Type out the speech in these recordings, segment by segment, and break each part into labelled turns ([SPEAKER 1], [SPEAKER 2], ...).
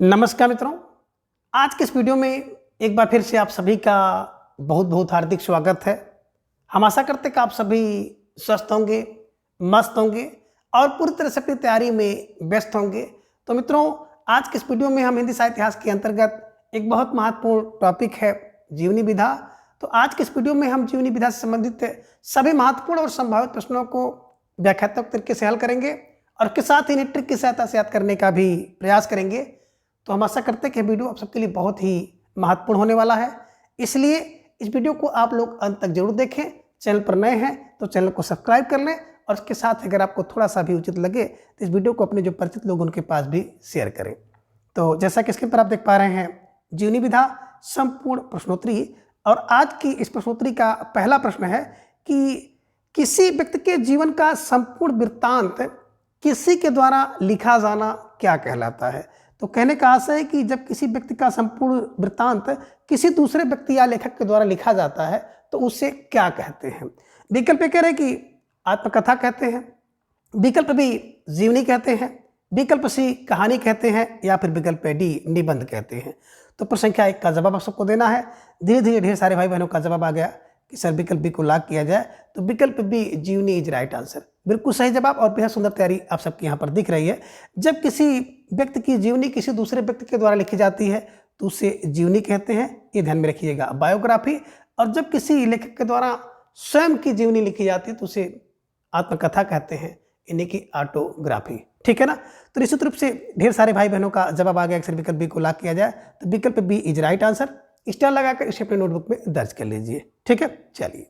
[SPEAKER 1] नमस्कार मित्रों, आज के इस वीडियो में एक बार फिर से आप सभी का बहुत बहुत हार्दिक स्वागत है। हम आशा करते हैं कि आप सभी स्वस्थ होंगे, मस्त होंगे और पूरी तरह से अपनी तैयारी में व्यस्त होंगे। तो मित्रों, आज के इस वीडियो में हम हिंदी साहित्य इतिहास के अंतर्गत एक बहुत महत्वपूर्ण टॉपिक है जीवनी विधा। तो आज के इस वीडियो में हम जीवनी विधा से संबंधित सभी महत्वपूर्ण और संभावित प्रश्नों को व्याख्यात्मक तरीके से हल करेंगे और के साथ ही ट्रिक की सहायता से याद करने का भी प्रयास करेंगे। तो हम आशा करते हैं कि वीडियो आप सबके लिए बहुत ही महत्वपूर्ण होने वाला है, इसलिए इस वीडियो को आप लोग अंत तक जरूर देखें। चैनल पर नए हैं तो चैनल को सब्सक्राइब कर लें और इसके साथ अगर आपको थोड़ा सा भी उचित लगे तो इस वीडियो को अपने जो परिचित लोग उनके पास भी शेयर करें। तो जैसा कि स्क्रीन पर आप देख पा रहे हैं, जीवनी विधा संपूर्ण प्रश्नोत्तरी, और आज की इस प्रश्नोत्तरी का पहला प्रश्न है कि किसी व्यक्ति के जीवन का संपूर्ण वृत्तांत किसी के द्वारा लिखा जाना क्या कहलाता है। तो कहने का आशय है कि जब किसी व्यक्ति का संपूर्ण वृत्तांत किसी दूसरे व्यक्ति या लेखक के द्वारा लिखा जाता है तो उसे क्या कहते हैं। विकल्प कह रहे हैं कि आत्मकथा कहते हैं, विकल्प बी जीवनी कहते हैं, विकल्प सी कहानी कहते हैं, या फिर विकल्प डी निबंध कहते हैं। तो प्रश्न संख्या 1 का जवाब आप सबको देना है। धीरे धीरे ढेर सारे भाई बहनों का जवाब आ गया कि सर विकल्प बी को लॉक किया जाए, तो विकल्प बी जीवनी इज राइट आंसर, बिल्कुल सही जवाब और बेहद सुंदर तैयारी आप सबकी यहाँ पर दिख रही है। जब किसी व्यक्ति की जीवनी किसी दूसरे व्यक्ति के द्वारा लिखी जाती है तो उसे जीवनी कहते हैं, ये ध्यान में रखिएगा, बायोग्राफी। और जब किसी लेखक के द्वारा स्वयं की जीवनी लिखी जाती है तो उसे आत्मकथा कहते हैं, यानी कि ऑटोग्राफी। ठीक है ना। तो निश्चित रूप से ढेर सारे भाई बहनों का जवाब आ गया। अक्सर विकल्प बी को लॉक किया जाए तो विकल्प B is right answer. Star लगाकर इसे अपने नोटबुक में दर्ज कर लीजिए। ठीक है, चलिए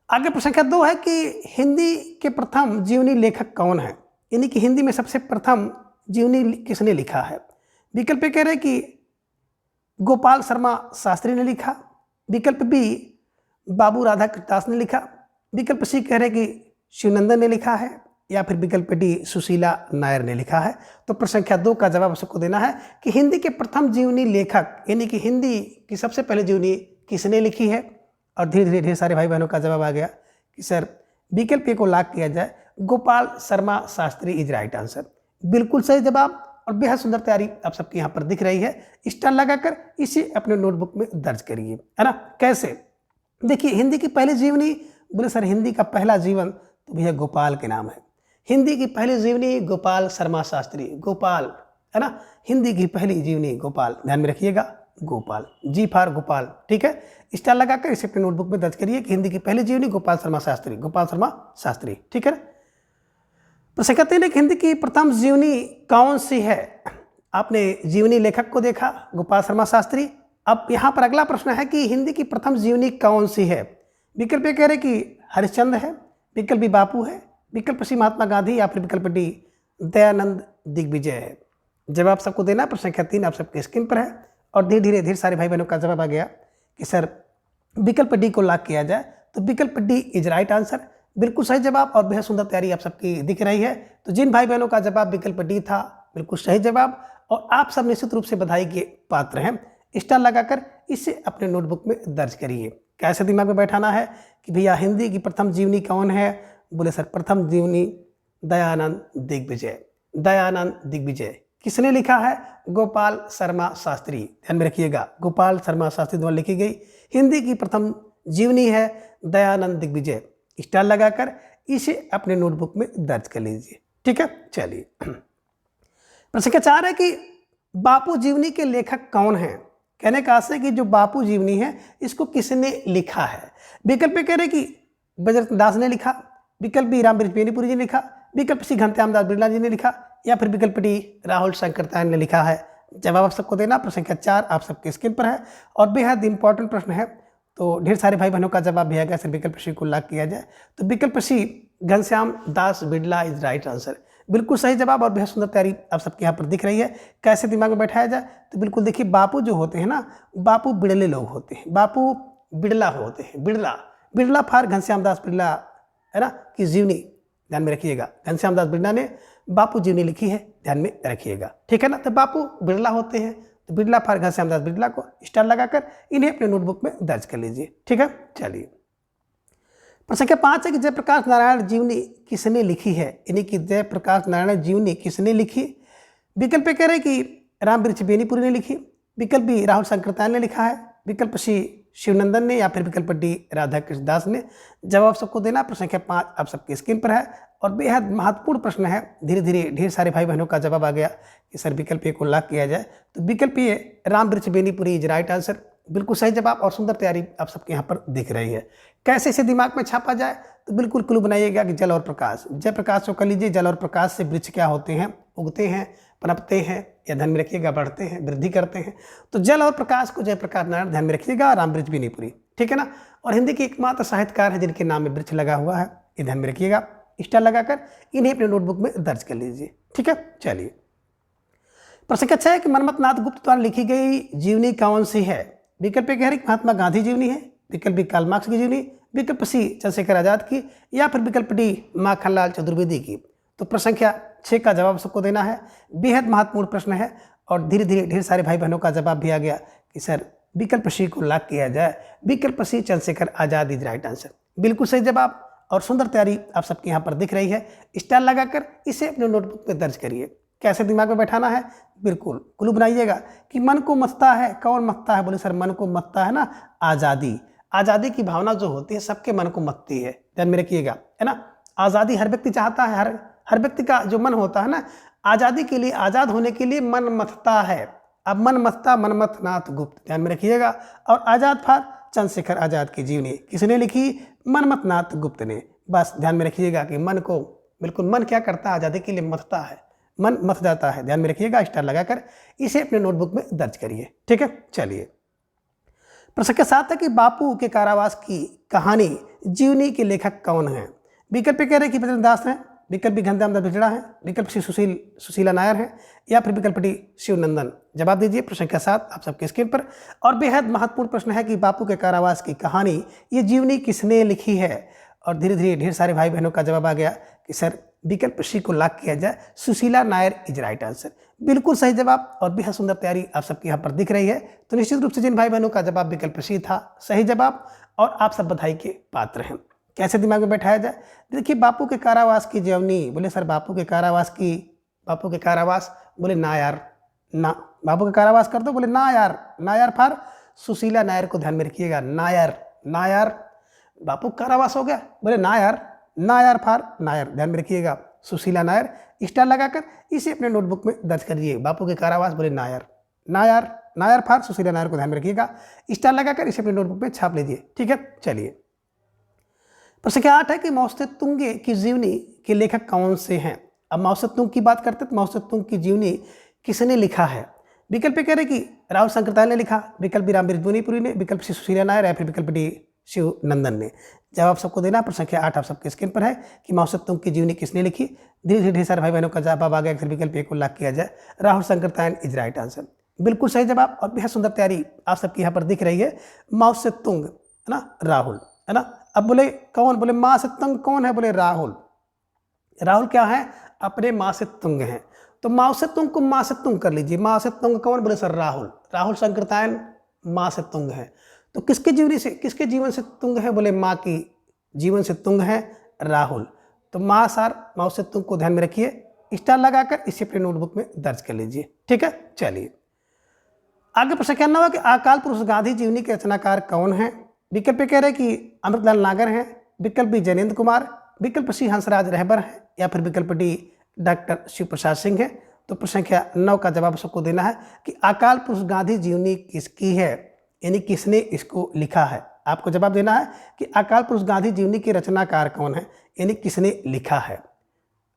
[SPEAKER 1] आगे। प्रश्न संख्या 2 है कि हिंदी के प्रथम जीवनी लेखक कौन है, यानी कि हिंदी में सबसे प्रथम जीवनी किसने लिखा है। विकल्प कह रहे हैं कि गोपाल शर्मा शास्त्री ने लिखा, विकल्प बी बाबू राधा कृतदास ने लिखा, विकल्प सी कह रहे हैं कि शिवनंदन ने लिखा है, या फिर विकल्प डी सुशीला नायर ने लिखा है। तो प्रश्न संख्या 2 का जवाब सबको देना है कि हिंदी के प्रथम जीवनी लेखक, यानी कि हिंदी की सबसे पहले जीवनी किसने लिखी है। और धीरे धीरे ढेर सारे भाई बहनों का जवाब आ गया कि सर विकल्प ए को लॉक किया जाए, Gopal Sharma Shastri is right answer, बिल्कुल सही जवाब और बेहद सुंदर तैयारी आप सबके यहाँ पर दिख रही है। स्टार लगाकर इसे अपने नोटबुक में दर्ज करिए, है ना। कैसे, देखिए हिंदी की पहली जीवनी, बोले सर हिंदी का पहला जीवन तो भैया गोपाल के नाम है। हिंदी की पहली जीवनी गोपाल शर्मा शास्त्री, गोपाल, है ना। हिंदी की पहली जीवनी गोपाल, ध्यान में रखिएगा, गोपाल, जी फॉर गोपाल। ठीक है, स्टार लगाकर इसे अपने नोटबुक में दर्ज करिए कि हिंदी की पहली जीवनी गोपाल शर्मा शास्त्री, गोपाल शर्मा शास्त्री। ठीक है ना। प्रश्न कहते हैं कि हिंदी की प्रथम जीवनी कौन सी है। आपने जीवनी लेखक को देखा, गोपाल शर्मा शास्त्री। अब यहाँ पर अगला प्रश्न है कि हिंदी की प्रथम जीवनी कौन सी है। विकल्प कह रहे कि हरिश्चंद्र है, विकल्प बी बापू है, विकल्प सी महात्मा गांधी, या फिर विकल्प डी दयानंद दिग्विजय है। जवाब सबको देना। प्रश्न संख्या 3 आप सबके स्क्रीन पर है और धीरे धीरे सारे भाई बहनों का जवाब आ गया कि सर विकल्प डी को लॉक किया जाए, तो विकल्प डी इज राइट आंसर, बिल्कुल सही जवाब और बेहद सुंदर तैयारी आप सबकी दिख रही है। तो जिन भाई बहनों का जवाब विकल्प डी था, बिल्कुल सही जवाब और आप सब निश्चित रूप से बधाई के पात्र हैं। स्टार लगाकर इसे अपने नोटबुक में दर्ज करिए। कैसे दिमाग में बैठाना है कि भैया हिंदी की प्रथम जीवनी कौन है। बोले सर प्रथम जीवनी दयानंद दिग्विजय, दयानंद दिग्विजय किसने लिखा है, गोपाल शर्मा शास्त्री। ध्यान में रखिएगा, गोपाल शर्मा शास्त्री द्वारा लिखी गई हिंदी की प्रथम जीवनी है दयानंद दिग्विजय। स्टार लगाकर इसे अपने नोटबुक में दर्ज कर लीजिए। ठीक है, चलिए। प्रश्न संख्या 4 है कि बापू जीवनी के लेखक कौन हैं। कहने का आशय कि जो बापू जीवनी है इसको किसने लिखा है। विकल्प कह रहे कि बजरंग दास ने लिखा, विकल्प बी रामवृक्ष बेनीपुरी जी ने लिखा, विकल्प सी घनश्याम दास बिरला जी ने लिखा, या फिर विकल्प डी राहुल शंकरतान ने लिखा है। जवाब आप सबको देना। प्रश्न संख्या 4 आप सबके स्क्रीन पर है और बेहद इंपॉर्टेंट प्रश्न है, तो ढेर सारे भाई बहनों का जवाब भी आ गया। सर विकल्प सी को लॉक किया जाए, तो विकल्प सी Ghanshyam Das Birla is right answer, बिल्कुल सही जवाब और बेहद सुंदर तैयारी आप सबके यहाँ पर दिख रही है। कैसे दिमाग में बैठाया जाए, तो बिल्कुल देखिए बापू जो होते हैं ना, बापू बिड़ले लोग होते हैं, बापू बिड़ला होते हैं, बिड़ला, बिड़ला फॉर घनश्याम दास बिरला, है ना, की जीवनी। ध्यान में रखिएगा, घनश्याम दास बिरला ने बापू जीवनी लिखी है, ध्यान में रखिएगा। ठीक है ना। तो बापू बिड़ला होते हैं, तो बिरला फॉर घनश्याम दास बिरला को स्टार लगाकर इन्हें अपने नोटबुक में दर्ज कर लीजिए। ठीक है, चलिए। प्रश्न संख्या 5 है कि जयप्रकाश नारायण जीवनी किसने लिखी है, यानी कि जयप्रकाश नारायण जीवनी किसने लिखी। विकल्प कह रहे कि राम वृक्ष बेनीपुरी ने लिखी, विकल्प बी राहुल संकृतान ने लिखा है, विकल्प सी शिवनंदन ने, या फिर विकल्प डी राधा कृष्ण दास ने। जवाब सबको देना। प्रश्न संख्या 5 आप सबकी स्क्रीन पर है और बेहद महत्वपूर्ण प्रश्न है। धीरे धीरे ढेर सारे भाई बहनों का जवाब आ गया कि सर विकल्प ए को लॉक किया जाए, तो विकल्प ए राम वृक्ष बेनीपुरी इज राइट आंसर, बिल्कुल सही जवाब और सुंदर तैयारी आप सबके यहाँ पर दिख रही है। कैसे इसे दिमाग में छापा जाए, तो बिल्कुल क्लू बनाइएगा कि जल और प्रकाश। जय प्रकाश को कर लीजिए, जल और प्रकाश से वृक्ष क्या होते हैं, उगते हैं, पनपते हैं, या ध्यान में रखिएगा बढ़ते हैं, वृद्धि करते हैं। तो जल और प्रकाश को जयप्रकाश नारायण ध्यान में रखिएगा, राम वृक्ष बेनीपुरी, ठीक है ना। और हिंदी के एकमात्र साहित्यकार है जिनके नाम में वृक्ष लगा हुआ है, ये ध्यान में रखिएगा। स्टार लगाकर इन्हें अपने नोटबुक में दर्ज कर लीजिए, ठीक है। चलिए, प्रश्न अच्छा है कि मनमथ नाथ गुप्त द्वारा लिखी गई जीवनी कौन सी है। विकल्प कह रही महात्मा गांधी जीवनी है, विकल्प बी कार्ल मार्क्स की जीवनी, विकल्प सी चंद्रशेखर आजाद की, या फिर विकल्प डी माखनलाल चतुर्वेदी की। तो प्रश्न संख्या 6 का जवाब सबको देना है। बेहद महत्वपूर्ण प्रश्न है और धीरे धीरे ढेर सारे भाई बहनों का जवाब भी आ गया कि सर विकल्प सी को लॉक किया जाए, विकल्प सी Chandrashekhar Azad is right answer, बिल्कुल सही जवाब और सुंदर तैयारी आप सबके यहाँ पर दिख रही है। स्टार लगाकर इसे अपने नोटबुक में दर्ज करिए। कैसे दिमाग में बैठाना है, बिल्कुल क्लू बनाइएगा कि मन को मथता है, कौन मथता है, बोले सर मन को मथता है ना आज़ादी। आज़ादी की भावना जो होती है सबके मन को मथती है, ध्यान में रखिएगा, है ना। आज़ादी हर व्यक्ति चाहता है, हर व्यक्ति का जो मन होता है ना, आज़ादी के लिए, आज़ाद होने के लिए मन मथता है। अब मन मथता मनमथ नाथ गुप्त, ध्यान में रखिएगा। और आज़ाद फार चंद्रशेखर आजाद की जीवनी किसने लिखी, मनमथ नाथ गुप्त ने। बस ध्यान में रखिएगा कि मन को, बिल्कुल मन क्या करता है, आज़ादी के लिए मथता है, मन मथ जाता है, ध्यान में रखिएगा। स्टार लगाकर इसे अपने नोटबुक में दर्ज करिए, ठीक है। चलिए, प्रश्न के साथ है कि बापू के कारावास की कहानी जीवनी के लेखक कौन है। विकल्प कह रहे कि बद्रीनाथ दास हैं, विकल्प बी घनश्याम दास बिछड़ा है, विकल्प सी सुशीला नायर है, या फिर विकल्प डी शिवनंदन। जवाब दीजिए। प्रश्न के साथ आप सबके स्क्रीन पर और बेहद महत्वपूर्ण प्रश्न है कि बापू के कारावास की कहानी ये जीवनी किसने लिखी है। और धीरे धीरे ढेर सारे भाई बहनों का जवाब आ गया कि सर विकल्प सी को लॉक किया जाए, Sushila Nair is right answer, बिल्कुल सही जवाब और बेहद सुंदर तैयारी आप सबके यहाँ पर दिख रही है। तो निश्चित रूप से जिन भाई बहनों का जवाब विकल्प सी था सही जवाब और आप सब बधाई के पात्र हैं। कैसे दिमाग में बैठाया जाए, देखिए बापू के कारावास की जीवनी, बोले सर बापू के कारावास, बोले ना यार ना, बापू के कारावास कर दो, बोले ना यार, नायर फार सुशीला नायर को ध्यान में रखिएगा, नायर बापू कारावास हो गया, बोले नायर फार नायर, ध्यान में रखिएगा, सुशीला नायर। स्टार लगाकर इसे अपने नोटबुक में दर्ज करिए। बापू के कारावास, बोले नायर फार सुशीला नायर को ध्यान में रखिएगा। स्टार लगाकर इसे अपने नोटबुक में छाप लीजिए, ठीक है। चलिए, प्रश्न संख्या 8 है कि माओ सेतुंग की जीवनी के लेखक कौन से हैं। अब माओ सेतुंग की बात करते हैं तो माओ सेतुंग की जीवनी किसने लिखा है। विकल्प कह रहे कि राहुल संकृताल ने लिखा, विकल्प बी राम वृक्ष बेनीपुरी ने, विकल्प सी सुशीला नायर, या फिर विकल्प डी शिवनंदन ने। जवाब सबको देना। प्रश्न संख्या 8 आप सबके स्क्रीन पर है कि माओ सेतुंग की जीवनी किसने लिखी। धीरे धीरे ढेर सारे भाई बहनों का जवाब आ गया, फिर विकल्प ए को लॉक किया जाए, राहुल संकृताल इज राइट आंसर, बिल्कुल सही जवाब और बेहद सुंदर तैयारी आप सबकी यहाँ पर दिख रही है। माओ सेतुंग है ना, राहुल है ना। अब बोले कौन, बोले माँ से तंग कौन है, बोले राहुल। राहुल क्या है, अपने माँ से तुंग हैं, तो माँ से तुंग को माँ से तुंग कर लीजिए। माँ से तुंग कौन, बोले सर राहुल संकृतायन माँ से तुंग है। तो किसके जीवन से तुंग है, बोले माँ की जीवन से तुंग है राहुल। तो माँ से तुंग को ध्यान में रखिए। स्टार लगाकर इसे अपने नोटबुक में दर्ज कर लीजिए, ठीक है। चलिए, आगे प्रश्न क्या हुआ कि अकाल पुरुष गांधी जीवनी के रचनाकार कौन है। विकल्प कह रहे कि अमृतलाल नागर हैं, विकल्प बी जैनेन्द्र कुमार, विकल्प सी हंसराज रहबर है, या फिर विकल्प डी डॉक्टर शिव प्रसाद सिंह है। तो प्रश्न संख्या 9 का जवाब सबको देना है कि अकाल पुरुष गांधी जीवनी किसकी है, यानी किसने इसको लिखा है। आपको जवाब देना है कि अकाल पुरुष गांधी जीवनी के रचनाकार कौन है, यानी किसने लिखा है।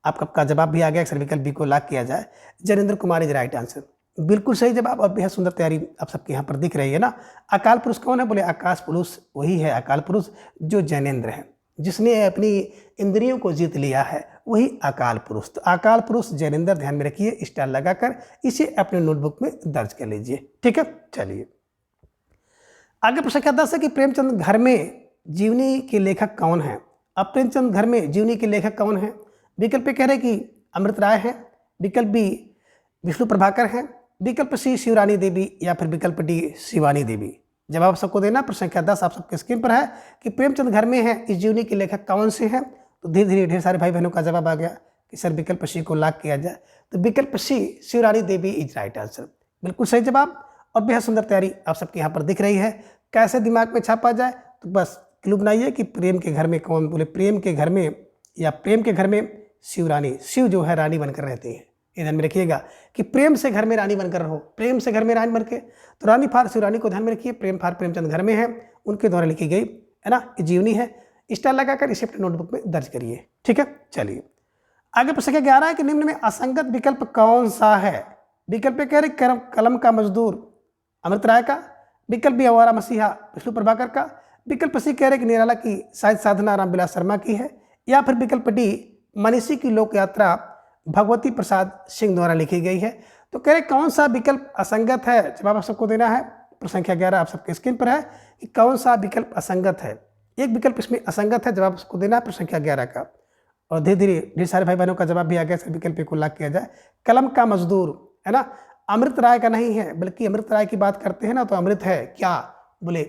[SPEAKER 1] आपका जवाब भी आ गया, सर विकल्प बी को लॉक किया जाए, Jainendra Kumar is right answer, बिल्कुल सही जवाब और बेहद सुंदर तैयारी आप सबके यहाँ पर दिख रही है ना। अकाल पुरुष कौन है, बोले आकाश पुरुष वही है अकाल पुरुष जो जैनेन्द्र है, जिसने अपनी इंद्रियों को जीत लिया है, वही अकाल पुरुष। तो अकाल पुरुष जैनेन्द्र, ध्यान में रखिए। स्टार लगाकर इसे अपने नोटबुक में दर्ज कर लीजिए, ठीक है। चलिए, आगे प्रश्न क्या 10 है कि प्रेमचंद घर में जीवनी के लेखक कौन है। अब प्रेमचंद घर में जीवनी के लेखक कौन है। विकल्प कह रहे कि अमृत राय है, विकल्प बी विष्णु प्रभाकर हैं, विकल्प सी शिवरानी देवी, या फिर विकल्प डी शिवानी देवी। जवाब सबको देना। प्रश्न संख्या 10 आप सबके स्क्रीन पर है कि प्रेमचंद घर में है इस जीवनी के लेखक कौन से हैं। तो धीरे धीरे ढेर सारे भाई बहनों का जवाब आ गया कि सर विकल्प सी को लॉक किया जाए, तो विकल्प सी शिवरानी देवी इज राइट आंसर, बिल्कुल सही जवाब। और बेहद सुंदर तैयारी आप सबके यहाँ पर दिख रही है। कैसे दिमाग में छापा जाए, तो बस क्लू बनाइए कि प्रेम के घर में कौन, बोले प्रेम के घर में या प्रेम के घर में शिवरानी, शिव जो है रानी बनकर रहती है। ये ध्यान में रखिएगा कि प्रेम से घर में रानी बनकर रहो, प्रेम से घर में रानी बनकर, तो रानी फार शिवरानी को ध्यान में रखिए। प्रेम फार प्रेमचंद घर में है, उनके द्वारा लिखी गई है ना, जीवनी है। स्टार लगाकर इसे अपने नोटबुक में दर्ज करिए, ठीक है। चलिए आगे प्रश्न 11 है कि निम्न में असंगत विकल्प कौन सा है। विकल्प कह रहे कलम का मजदूर अमृत राय का, विकल्प बी आवारा मसीहा विष्णु प्रभाकर का, विकल्प सी कह रहे कि निराला की शायद साधना रामविलास शर्मा की है, या फिर विकल्प डी मनीषी की लोक यात्रा भगवती प्रसाद सिंह द्वारा लिखी गई है। तो कह रहे कौन सा विकल्प असंगत है, जवाब आप सबको देना है। प्रश्न संख्या 11 आप सबके स्क्रीन पर है कि कौन सा विकल्प असंगत है। एक विकल्प इसमें असंगत है, जवाब उसको देना है प्रश्न संख्या 11 का। और धीरे धीरे ढेर सारे भाई बहनों का जवाब भी आ गया, सर विकल्प को लॉक किया जाए। कलम का मजदूर है ना, अमृत राय का नहीं है, बल्कि अमृत राय की बात करते हैं ना तो अमृत है क्या, बोले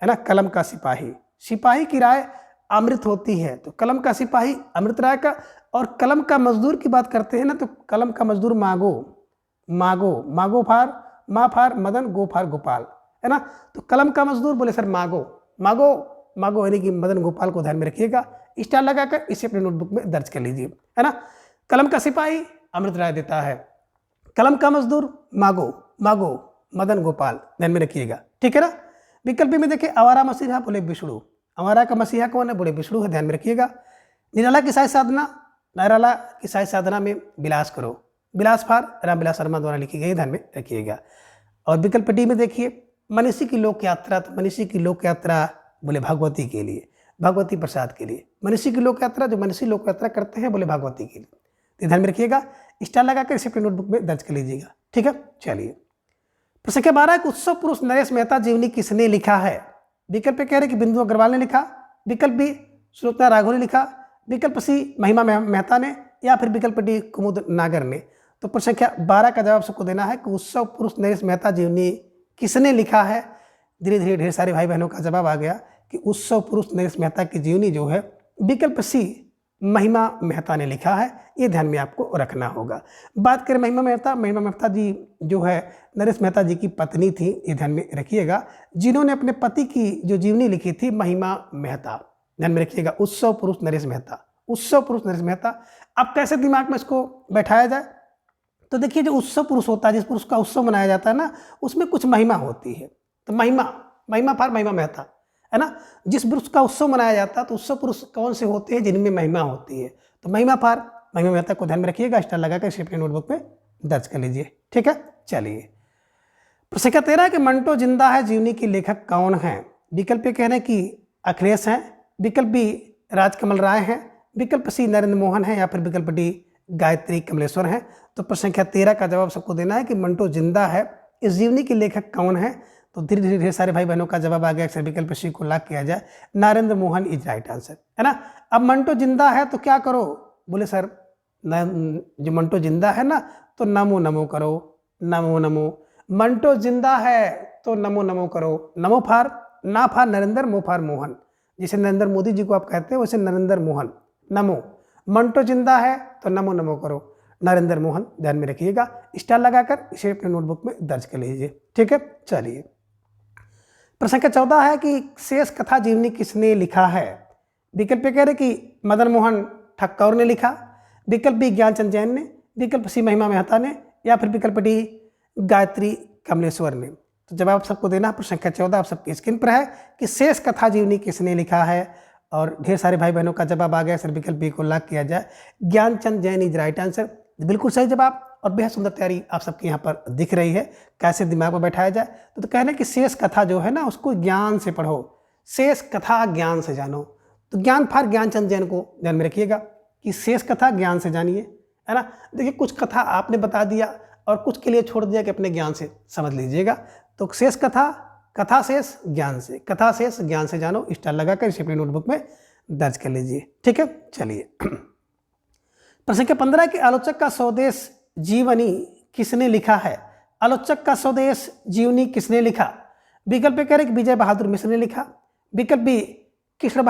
[SPEAKER 1] है ना कलम का सिपाही, सिपाही की राय अमृत होती है, तो कलम का सिपाही अमृत राय का। और कलम का मजदूर की बात करते हैं ना तो कलम का मजदूर मागो, मागो, मागो फार मा फार मदन, गो फार गोपाल, है ना। तो कलम का मजदूर बोले सर मागो, मागो, मागो यानी कि मदन गोपाल को ध्यान में रखिएगा। स्टार लगाकर इसे अपने नोटबुक में दर्ज कर लीजिए, है ना। कलम का सिपाही अमृत राय देता है, कलम का मजदूर मागो, मागो मदन गोपाल, ध्यान में रखिएगा, ठीक है ना। विकल्प में देखिए आवारा मसीहा बोले विष्णु, आवारा का मसीहा कौन है, बोले विष्णु है, ध्यान में रखिएगा। निराला की साहित्य साधना, निराला की साहित्य साधना में विलास करो, विलास फार रामविलास शर्मा द्वारा लिखी गई, ध्यान में रखिएगा। और विकल्प डी में देखिए मनीषी की लोक यात्रा, तो मनीषी की लोक यात्रा बोले भगवती के लिए, भगवती प्रसाद के लिए। मनीषी की लोक यात्रा, जो मनीषी लोक यात्रा करते हैं बोले भगवती के लिए, तो ध्यान में रखिएगा। स्टार लगाकर इसे अपने नोटबुक में दर्ज कर लीजिएगा, ठीक है। चलिए प्रश्न संख्या 12 कि उत्सव पुरुष नरेश मेहता जीवनी किसने लिखा है। विकल्प कह रहे कि बिंदु अग्रवाल ने लिखा, विकल्प बी सुलोचना राघव ने लिखा, विकल्प सी महिमा मेहता ने, या फिर विकल्प डी कुमुद नागर ने। तो प्रश्न संख्या 12 का जवाब सबको देना है कि उत्सव पुरुष नरेश मेहता जीवनी किसने लिखा है। धीरे धीरे ढेर सारे भाई बहनों का जवाब आ गया कि उत्सव पुरुष नरेश मेहता की जीवनी जो है विकल्प सी महिमा मेहता ने लिखा है। ये ध्यान में आपको रखना होगा। बात करें महिमा मेहता जी जो है नरेश मेहता जी की पत्नी थी, ये ध्यान में रखिएगा, जिन्होंने अपने पति की जो जीवनी लिखी थी महिमा मेहता, ध्यान में रखिएगा। उत्सव पुरुष नरेश मेहता, उत्सव पुरुष नरेश मेहता। अब कैसे दिमाग में इसको बैठाया जाए, तो देखिए जो उत्सव पुरुष होता है, जिस पुरुष का उत्सव मनाया जाता है ना, उसमें कुछ महिमा होती है। तो महिमा फार महिमा मेहता, है ना। जिस पुरुष का उत्सव मनाया जाता है तो उत्सव पुरुष कौन से होते हैं, जिनमें महिमा होती है, तो महिमा फार महिमा मेहता को ध्यान में रखिएगा। स्टार लगाकर इसे अपने नोटबुक में दर्ज कर लीजिए, ठीक है। चलिए प्रश्न संख्या 13 कि मंटो जिंदा है जीवनी के लेखक कौन है। विकल्प कह रहे हैं कि अखिलेश हैं, विकल्प बी राजकमल राय हैं, विकल्प सी नरेंद्र मोहन है, या फिर विकल्प डी गायत्री कमलेश्वर हैं। तो प्रश्न संख्या 13 का जवाब सबको देना है कि मंटो जिंदा है, इस जीवनी के लेखक कौन है। तो धीरे धीरे ढेर सारे भाई बहनों का जवाब आ गया, अक्सर विकल्प सी को लॉक किया जाए, Narendra Mohan is right answer, है ना। अब मंटो जिंदा है तो क्या करो, बोले सर जो मंटो जिंदा है ना तो नमो नमो करो, नमो नमो। मंटो जिंदा है तो नमो नमो करो, नमो फार ना फार नरेंद्र, मो फार मोहन, जैसे नरेंद्र मोदी जी को आप कहते हैं वैसे नरेंद्र मोहन, नमो। मंटो जिंदा है तो नमो नमो करो, नरेंद्र मोहन, ध्यान में रखिएगा। स्टार लगाकर इसे अपने नोटबुक में दर्ज कर लीजिए, ठीक है। चलिए प्रश्न संख्या 14 है कि शेष कथा जीवनी किसने लिखा है। विकल्प कह रहे कि मदन मोहन ठक्कर ने लिखा, विकल्प बी ज्ञानचंद जैन ने, विकल्प सी महिमा मेहता ने, या फिर विकल्प डी गायत्री कमलेश्वर ने। तो जवाब सबको देना। प्रश्न संख्या 14 आप सबकी स्क्रीन पर है कि शेष कथा जीवनी किसने लिखा है। और ढेर सारे भाई बहनों का जवाब आ गया, सर विकल्प बी को लॉक किया जाए, Gyanchand Jain is right answer, बिल्कुल सही जवाब। और बेहद सुंदर तैयारी आप सबके यहाँ पर दिख रही है, कैसे दिमाग में बैठाया जाए। तो कहना कि शेष कथा जो है ना उसको ज्ञान से पढ़ो, शेष कथा ज्ञान से जानो। तो ज्ञान फार ज्ञानचंद जैन को ध्यान में रखिएगा कि शेष कथा ज्ञान से जानिए, है ना। देखिए कुछ कथा आपने बता दिया और कुछ के लिए छोड़ दिया कि अपने ज्ञान से समझ लीजिएगा। तो शेष कथा, कथा शेष ज्ञान से, कथा शेष ज्ञान से जानो। स्टार लगाकर इसे अपनी नोटबुक में दर्ज कर लीजिए, ठीक है। चलिए प्रश्न संख्या 15 के आलोचक का स्वदेश जीवनी किसने लिखा है। आलोचक का स्वदेश जीवनी किसने लिखा। विकल्प कह रहे कि विजय बहादुर मिश्र ने लिखा, विकल्प बी कृष्ण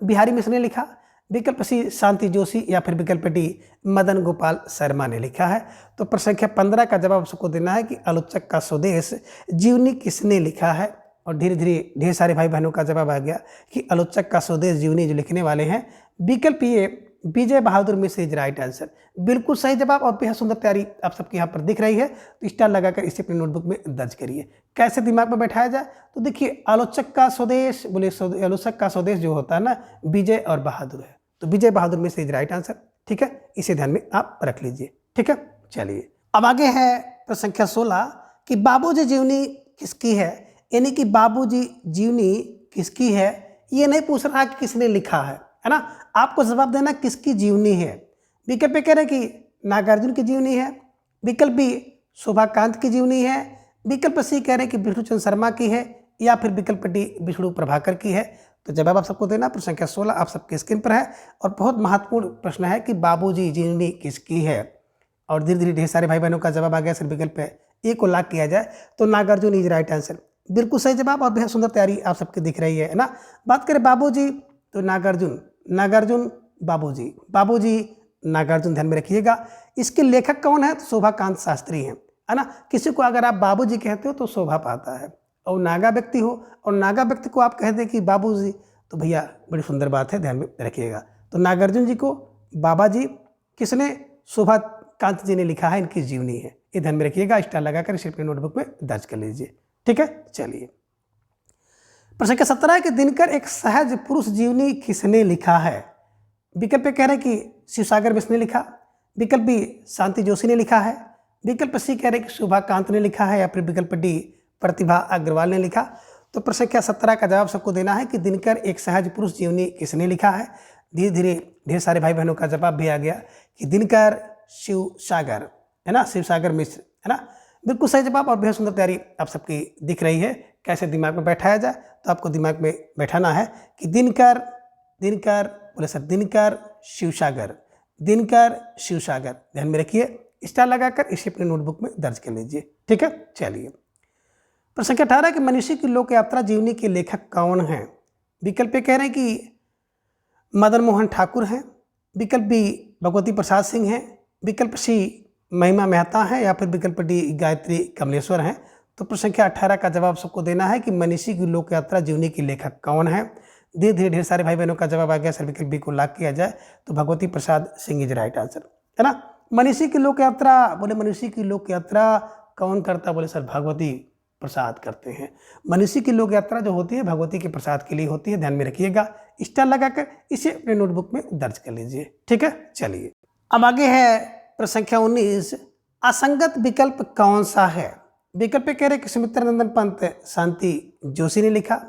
[SPEAKER 1] बिहारी मिश्र ने लिखा, विकल्प सी शांति जोशी या फिर विकल्प डी मदन गोपाल शर्मा ने लिखा है। तो प्रश्न संख्या 15 का जवाब सबको देना है कि आलोचक का स्वदेश जीवनी किसने लिखा है। और धीरे धीरे ढेर सारे भाई बहनों का जवाब आ गया कि आलोचक का स्वदेश जीवनी जो लिखने वाले हैं विकल्प ये विजय बहादुर मिश्र इज राइट आंसर। बिल्कुल सही जवाब और बेहद सुंदर तैयारी आप सबके यहाँ पर दिख रही है। तो स्टार लगाकर इसे अपनी नोटबुक में दर्ज करिए। कैसे दिमाग में बैठाया जाए, तो देखिए आलोचक का स्वदेश बोले आलोचक का स्वदेश जो होता है ना विजय और बहादुर है, तो विजय बहादुर मिश्र इज राइट आंसर। ठीक है, इसे ध्यान में आप रख लीजिए। ठीक है, चलिए अब आगे है प्रश्न संख्या 16 कि बाबूजी जीवनी किसकी है। यानी कि बाबूजी जीवनी किसकी है, ये नहीं पूछ रहा कि किसने लिखा है ना, आपको जवाब देना किसकी जीवनी है। विकल्प कह रहे कि नागार्जुन की जीवनी है, विकल्प बी शोभाकांत की जीवनी है, विकल्प सी कह रहे हैं कि विष्णुचंद्र शर्मा की है, या फिर विकल्प डी विष्णु प्रभाकर की है। तो जवाब आप सबको देना प्रश्न संख्या 16 आप सबके स्क्रीन पर है। और बहुत महत्वपूर्ण प्रश्न है कि बाबूजी जीवनी किसकी है। और धीरे धीरे ढेर सारे भाई बहनों का जवाब आ गया। सर विकल्प ए को लॉक किया जाए तो नागार्जुन इज राइट आंसर। बिल्कुल सही जवाब और बेहद सुंदर तैयारी आप सबके दिख रही है ना। बात करें बाबूजी तो नागार्जुन बाबूजी नागार्जुन, ध्यान में रखिएगा। इसके लेखक कौन है, तो शोभाकांत शास्त्री हैं, है ना। किसी को अगर आप बाबूजी कहते हो तो शोभा पाता है, और नागा व्यक्ति हो और नागा व्यक्ति को आप कह दें कि बाबूजी, तो भैया बड़ी सुंदर बात है, ध्यान में रखिएगा। तो नागार्जुन जी को बाबा जी किसने, शोभाकांत जी ने लिखा है, इनकी जीवनी है, ये ध्यान में रखिएगा। स्टार लगाकर इसे अपनी नोटबुक में दर्ज कर लीजिए। ठीक है, चलिए प्रश्न संख्या 17 कि दिनकर एक सहज पुरुष जीवनी किसने लिखा है। विकल्प कह रहे हैं कि शिवसागर मिश्र ने लिखा, विकल्प बी शांति जोशी ने लिखा है, विकल्प सी कह रहे हैं कि शोभाकांत ने लिखा है, या फिर विकल्प डी प्रतिभा अग्रवाल ने लिखा। तो प्रश्न संख्या 17 का जवाब सबको देना है कि दिनकर एक सहज पुरुष जीवनी किसने लिखा है। धीरे धीरे ढेर सारे भाई बहनों का जवाब भी आ गया कि दिनकर शिवसागर, है ना, शिवसागर मिश्र, है ना। बिल्कुल सही जवाब और बेहद सुंदर तैयारी आप सबकी दिख रही है। कैसे दिमाग में बैठाया जाए, तो आपको दिमाग में बैठाना है कि दिनकर बोले सर दिनकर शिवसागर, ध्यान में रखिए। स्टार लगाकर इसे अपने नोटबुक में दर्ज कर लीजिए। ठीक है, चलिए प्रश्न संख्या 18 कि मनीषी की लोक यात्रा जीवनी के लेखक कौन हैं। विकल्प कह रहे हैं कि मदन मोहन ठाकुर हैं, विकल्प बी भगवती प्रसाद सिंह हैं, विकल्प सी महिमा मेहता है, या फिर विकल्प डी गायत्री कमलेश्वर हैं। तो प्रश्न संख्या 18 का जवाब सबको देना है कि मनीषी की लोक यात्रा जीवनी के लेखक कौन है। धीरे धीरे ढेर सारे भाई बहनों का जवाब आ गया। सर विकल्प बी को लॉक किया जाए तो Bhagwati Prasad Singh is right answer, है ना। मनीषी की लोक यात्रा, बोले मनीषी की लोक यात्रा कौन करता, बोले सर भगवती प्रसाद करते हैं। मनीषी की लोक यात्रा जो होती है भगवती के प्रसाद के लिए होती है, ध्यान में रखिएगा। स्टार लगाकर इसे अपने नोटबुक में दर्ज कर लीजिए। ठीक है, चलिए अब आगे है प्रश्न संख्या 19 असंगत विकल्प कौन सा है। विकल्प कह रहे कि सुमित्रा नंदन पंत शांति जोशी ने लिखा,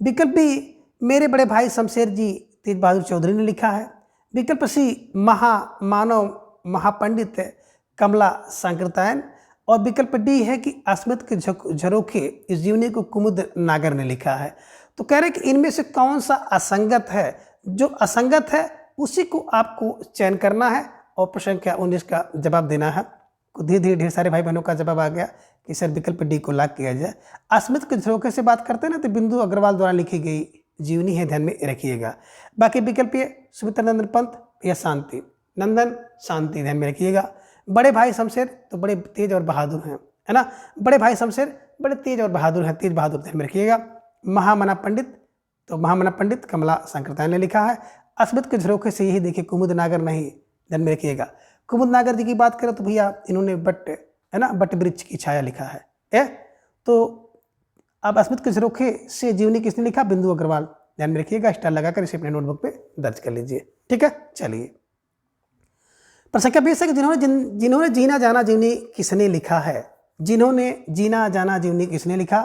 [SPEAKER 1] विकल्प बी मेरे बड़े भाई शमशेर जी तेज बहादुर चौधरी ने लिखा है, विकल्प सी मानव महापंडित कमला संकृतायन, और विकल्प डी है कि अस्मित के झरोखे इस जीवनी को कुमुद नागर ने लिखा है। तो कह रहे कि इनमें से कौन सा असंगत है। जो असंगत है उसी को आपको चयन करना है और प्रश्न संख्या 19 का जवाब देना है। धीरे धीरे ढेर सारे भाई बहनों का जवाब आ गया कि सर विकल्प डी को लॉक किया जाए। अस्मित के झरोखे से बात करते हैं ना, तो बिंदु अग्रवाल द्वारा लिखी गई जीवनी है, ध्यान में रखिएगा। बाकी विकल्प ये सुमित्रा नंदन पंत या शांति नंदन शांति, ध्यान में रखिएगा। बड़े भाई शमशेर तो बड़े तेज और बहादुर हैं, है ना। बड़े भाई शमशेर बड़े तेज और बहादुर हैं, तेज बहादुर, ध्यान में रखिएगा। महामना पंडित कमला संकृतायन ने लिखा है। अस्मित के झरोखे से यही देखिए कुमुद नागर नहीं, ध्यान में रखिएगा। कुमुद नागर जी की बात करें तो भैया इन्होंने बट वृक्ष की छाया लिखा है। तो अब अस्मित के झरोखे से जीवनी किसने लिखा, बिंदु अग्रवाल, ध्यान में रखिएगा। स्टार लगाकर इसे अपने नोटबुक पे दर्ज कर लीजिए। ठीक है, चलिए प्रश्न संख्या 20 है कि जिन्होंने जीना जाना जीवनी किसने लिखा है। जिन्होंने जीना जाना जीवनी किसने लिखा।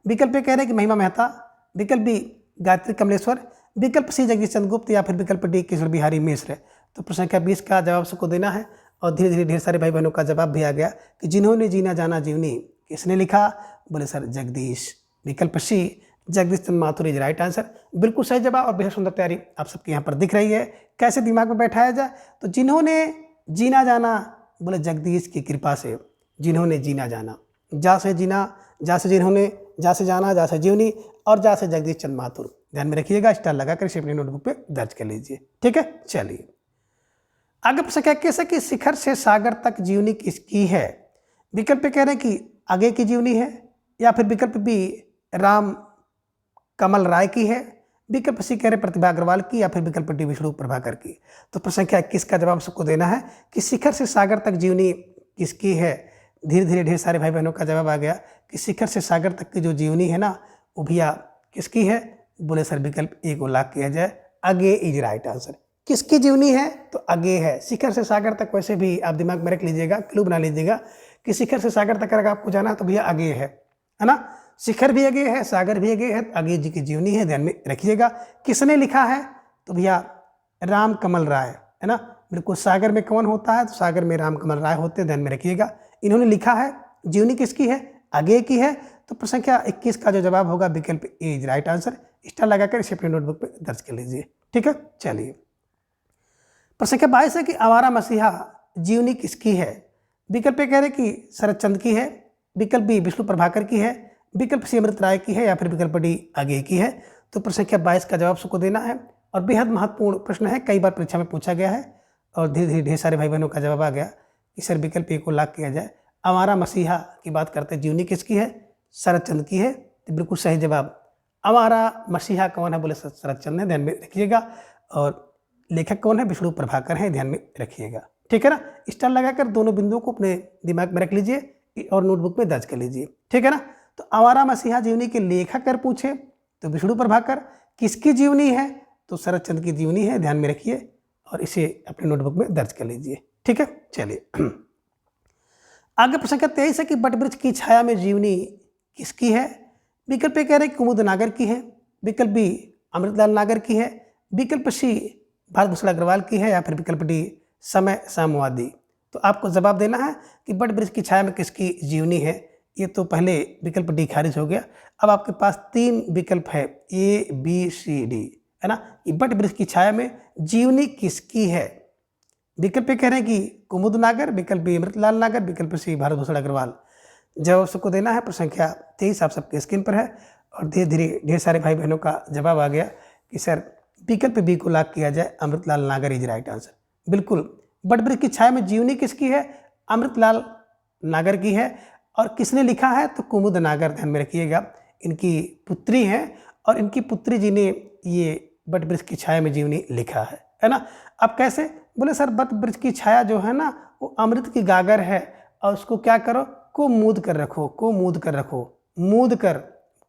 [SPEAKER 1] विकल्प कह रहे हैं कि महिमा मेहता, विकल्प बी गायत्री कमलेश्वर, विकल्प सी जगदीश चंद्र गुप्त, या फिर विकल्प डी किशोर बिहारी मिश्र। तो प्रश्न संख्या 20 का जवाब सबको देना है। और धीरे धीरे ढेर सारे भाई बहनों का जवाब भी आ गया कि जिन्होंने जीना जाना जीवनी किसने लिखा, बोले सर जगदीश, विकल्प सी जगदीश चंद्र माथुर इज राइट आंसर। बिल्कुल सही जवाब और बेहद सुंदर तैयारी आप सबके यहाँ पर दिख रही है। कैसे दिमाग में बैठाया जाए, तो जिन्होंने जीना जाना, बोले जगदीश की कृपा से जिन्होंने जीना जाना, जा से जीना, जा से जिन्होंने, जा से जाना, जा से जीवनी, और जा से जगदीश चंद्र माथुर, ध्यान में रखिएगा, स्टार लगाकर इसे अपनी नोटबुक पे दर्ज कर लीजिए। ठीक है, चलिए आगे प्रश्न क्या कैसे कि शिखर से सागर तक जीवनी किसकी है। विकल्प पे कह रहे हैं कि आगे की जीवनी है, या फिर विकल्प बी राम कमल राय की है, विकल्प सी कह रहे प्रतिभा अग्रवाल की, या फिर विकल्प डी विष्णु प्रभाकर की। तो प्रश्न क्या 21 का जवाब सबको देना है कि शिखर से सागर तक जीवनी किसकी है। धीरे धीरे ढेर सारे भाई बहनों का जवाब आ गया कि शिखर से सागर तक की जो जीवनी है ना वो भैया किसकी है। बोले सर विकल्प ए को लॉक किया जाए, आगे इज राइट आंसर। किसकी जीवनी है तो आगे है। शिखर से सागर तक वैसे भी आप दिमाग में रख लीजिएगा, क्लू बना लीजिएगा कि शिखर से सागर तक अगर आपको जाना तो भैया आगे है ना। शिखर भी आगे है, सागर भी आगे है, आगे जी की जीवनी है, ध्यान में रखिएगा। किसने लिखा है तो भैया राम कमल राय है ना। बिल्कुल, सागर में कौन होता है तो सागर में राम कमल राय होते हैं, ध्यान में रखिएगा। इन्होंने लिखा है। जीवनी किसकी है, आगे की है। तो प्रश्न संख्या 21 का जो जवाब होगा विकल्प ए इज राइट आंसर। स्टार लगाकर इसे अपनी नोटबुक पे दर्ज कर लीजिए। ठीक है, चलिए प्रश्न संख्या 22 है कि आवारा मसीहा जीवनी किसकी है। विकल्प ए कह रहे कि शरद चंद्र की है, विकल्प बी विष्णु प्रभाकर की है, विकल्प सी अमृत राय की है, या फिर विकल्प डी आगे की है। तो प्रश्न संख्या 22 का जवाब सबको देना है और बेहद महत्वपूर्ण प्रश्न है, कई बार परीक्षा में पूछा गया है और धीरे धीरे ढेर सारे भाई बहनों का जवाब आ गया कि सर विकल्प ए को लॉक किया जाए। आवारा मसीहा की बात करते हैं, जीवनी किसकी है, शरद चंद्र की है। तो बिल्कुल सही जवाब। आवारा मसीहा कौन है, बोले शरद चंद्र है, ध्यान में रखिएगा। और लेखक कौन है, विष्णु प्रभाकर है, ध्यान में रखिएगा। ठीक है ना, स्टार लगाकर दोनों बिंदुओं को अपने दिमाग में रख लीजिए और नोटबुक में दर्ज कर लीजिए। ठीक है ना। तो आवारा मसीहा जीवनी के लेखक अगर पूछे तो विष्णु प्रभाकर, किसकी जीवनी है तो शरद चंद्र की जीवनी है, ध्यान में रखिए और इसे अपने नोटबुक में दर्ज कर लीजिए। ठीक है, चलिए आगे प्रश्न संख्या 23 है कि बटवृक्ष की छाया में जीवनी किसकी है। विकल्प ए कह रहे कुमुद नागर की है, विकल्प बी अमृतलाल नागर की है, विकल्प सी भारत भूषण अग्रवाल की है, या फिर विकल्प डी समय साम्यवादी। तो आपको जवाब देना है कि बटवृक्ष की छाया में किसकी जीवनी है। ये तो पहले विकल्प डी खारिज हो गया। अब आपके पास 3 विकल्प है, ए बी सी डी, है ना। कि बटवृक्ष की छाया में जीवनी किसकी है। विकल्प पे कह रहे हैं कि कुमुद नागर, विकल्प बी अमृतलाल नागर, विकल्प सी भारत भूषण अग्रवाल। जवाब सबको देना है। प्रश्न संख्या 23 आप सबके स्क्रीन पर है और धीरे धीरे ढेर सारे भाई बहनों का जवाब आ गया कि सर विकल्प बी को लॉक किया जाए, अमृतलाल नागर इज राइट आंसर। बिल्कुल, बटवृक्ष की छाया में जीवनी किसकी है, अमृतलाल नागर की है। और किसने लिखा है तो कुमुद नागर, ध्यान में रखिएगा। इनकी पुत्री हैं और इनकी पुत्री जी ने ये बटवृक्ष की छाया में जीवनी लिखा है ना। अब कैसे, बोले सर बटवृक्ष की छाया जो है ना वो अमृत की गागर है और उसको क्या करो, को मूद कर रखो, को मूद कर रखो, मूद कर,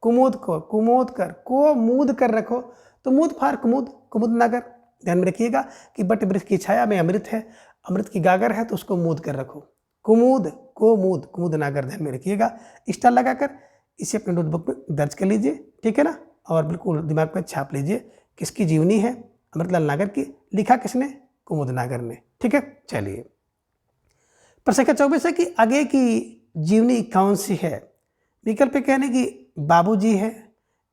[SPEAKER 1] कुमुद को कुमोद कर, को मूद कर रखो। तो मूद फार कुमुद, कुमुद नागर। ध्यान में रखिएगा कि बटवृक्ष की छाया में अमृत है, अमृत की गागर है तो उसको मूद कर रखो, कुमुद, को मूद, कुमुद नागर। ध्यान में रखिएगा, स्टार लगाकर इसे अपने नोटबुक में दर्ज कर लीजिए। ठीक है ना, और बिल्कुल दिमाग में छाप लीजिए किसकी जीवनी है, अमृतलाल नागर की। लिखा किसने, कुमुद नागर ने। ठीक है, चलिए प्रश्न संख्या 24 है कि आगे की जीवनी कौन सी है। विकल्प कहने की बाबूजी है,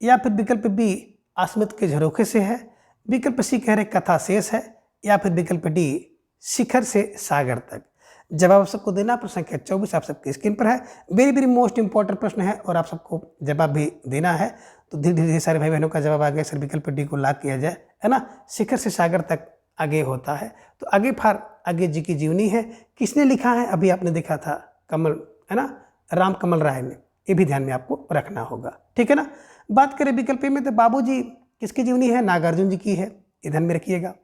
[SPEAKER 1] या फिर विकल्प बी अस्मित के झरोखे से है, विकल्प सी कह रहे कथा शेष है, या फिर विकल्प डी शिखर से सागर तक। जवाब सबको देना। प्रश्न संख्या 24 आप सबकी स्क्रीन पर है। वेरी वेरी मोस्ट इंपॉर्टेंट प्रश्न है और आप सबको जवाब भी देना है। तो धीरे धीरे सारे भाई बहनों का जवाब आ गया, सर विकल्प डी को लॉक किया जाए, है ना। शिखर से सागर तक आगे होता है। तो आगे फार आगे जी की जीवनी है। किसने लिखा है, अभी आपने देखा था कमल, है ना, राम कमल राय ने। ये भी ध्यान में आपको रखना होगा। ठीक है ना। बात करें विकल्प में तो बाबूजी किसकी जीवनी है, नागार्जुन जी की है, ये ध्यान में रखिएगा।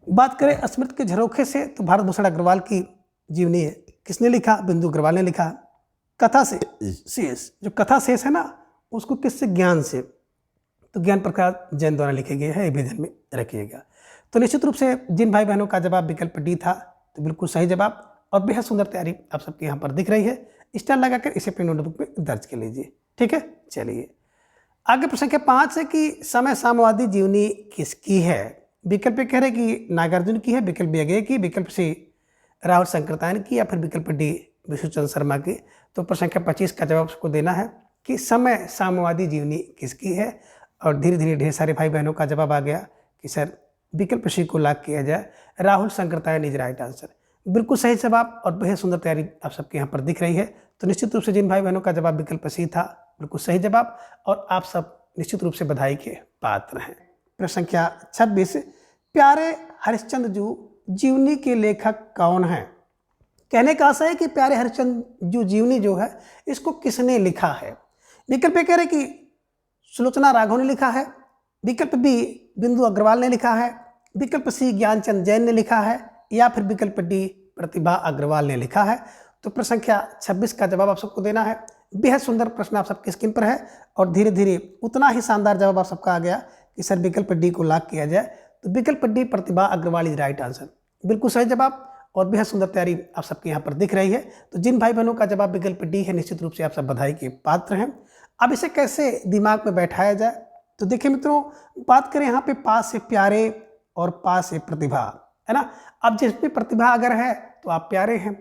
[SPEAKER 1] बात करें अस्मृत के झरोखे से तो भारत भूषण अग्रवाल की जीवनी है। किसने लिखा, बिंदु अग्रवाल ने लिखा। कथा से शेष, जो कथा शेष है ना उसको किससे, ज्ञान से, तो ज्ञान प्रकाश जैन द्वारा लिखे गए हैं, ये भी ध्यान में रखिएगा। तो निश्चित रूप से जिन भाई बहनों का जवाब विकल्प डी था तो बिल्कुल सही जवाब और बेहद सुंदर तैयारी आप सबके यहाँ पर दिख रही है। स्टार लगाकर इसे अपने नोटबुक में दर्ज कर लीजिए। ठीक है, चलिए आगे प्रश्न संख्या 5 है कि समय साम्यवादी जीवनी किसकी है। विकल्प कह रहे कि नागार्जुन की है, विकल्प बी अगेय की, विकल्प सी राहुल संकृतायन की, या फिर विकल्प डी विष्णुचंद्र शर्मा की। तो प्रश्न संख्या 25 का जवाब उसको देना है कि समय साम्यवादी जीवनी किसकी है। और धीरे धीरे ढेर सारे भाई बहनों का जवाब आ गया कि सर विकल्प सी को लॉक किया जाए, Rahul Sankrityayan is right answer. बिल्कुल सही जवाब और बेहद सुंदर तैयारी आप सबके यहाँ पर दिख रही है। तो निश्चित रूप से जिन भाई बहनों का जवाब विकल्प सी था बिल्कुल सही जवाब और आप सब निश्चित रूप से बधाई के पात्र हैं। प्रश्न संख्या 26, प्यारे हरिश्चंद्र जीवनी के लेखक कौन हैं? कहने का आशा है कि प्यारे हरिश्चंद्र जीवनी जो है इसको किसने लिखा है। विकल्प ए कह रहे कि सुलोचना राघव ने लिखा है, विकल्प बी बिंदु अग्रवाल ने लिखा है, विकल्प सी ज्ञानचंद जैन ने लिखा है, या फिर विकल्प डी प्रतिभा अग्रवाल ने लिखा है। तो प्रश्न संख्या 26 का जवाब आप सबको देना है। बेहद सुंदर प्रश्न आप सबकी स्क्रीन पर है और धीरे धीरे उतना ही शानदार जवाब आप सबका आ गया कि सर विकल्प डी को लॉक किया जाए। तो विकल्प D Pratibha Agarwal is right answer, बिल्कुल सही जवाब और बेहद सुंदर तैयारी आप सबके यहाँ पर दिख रही है। तो जिन भाई बहनों का जवाब विकल्प डी है निश्चित रूप से आप सब बधाई के पात्र हैं। अब इसे कैसे दिमाग में बैठाया जाए, तो देखिए मित्रों, बात करें यहाँ पे पास से प्यारे और पास से प्रतिभा, है ना। अब जिसमें प्रतिभा अगर है तो आप प्यारे हैं,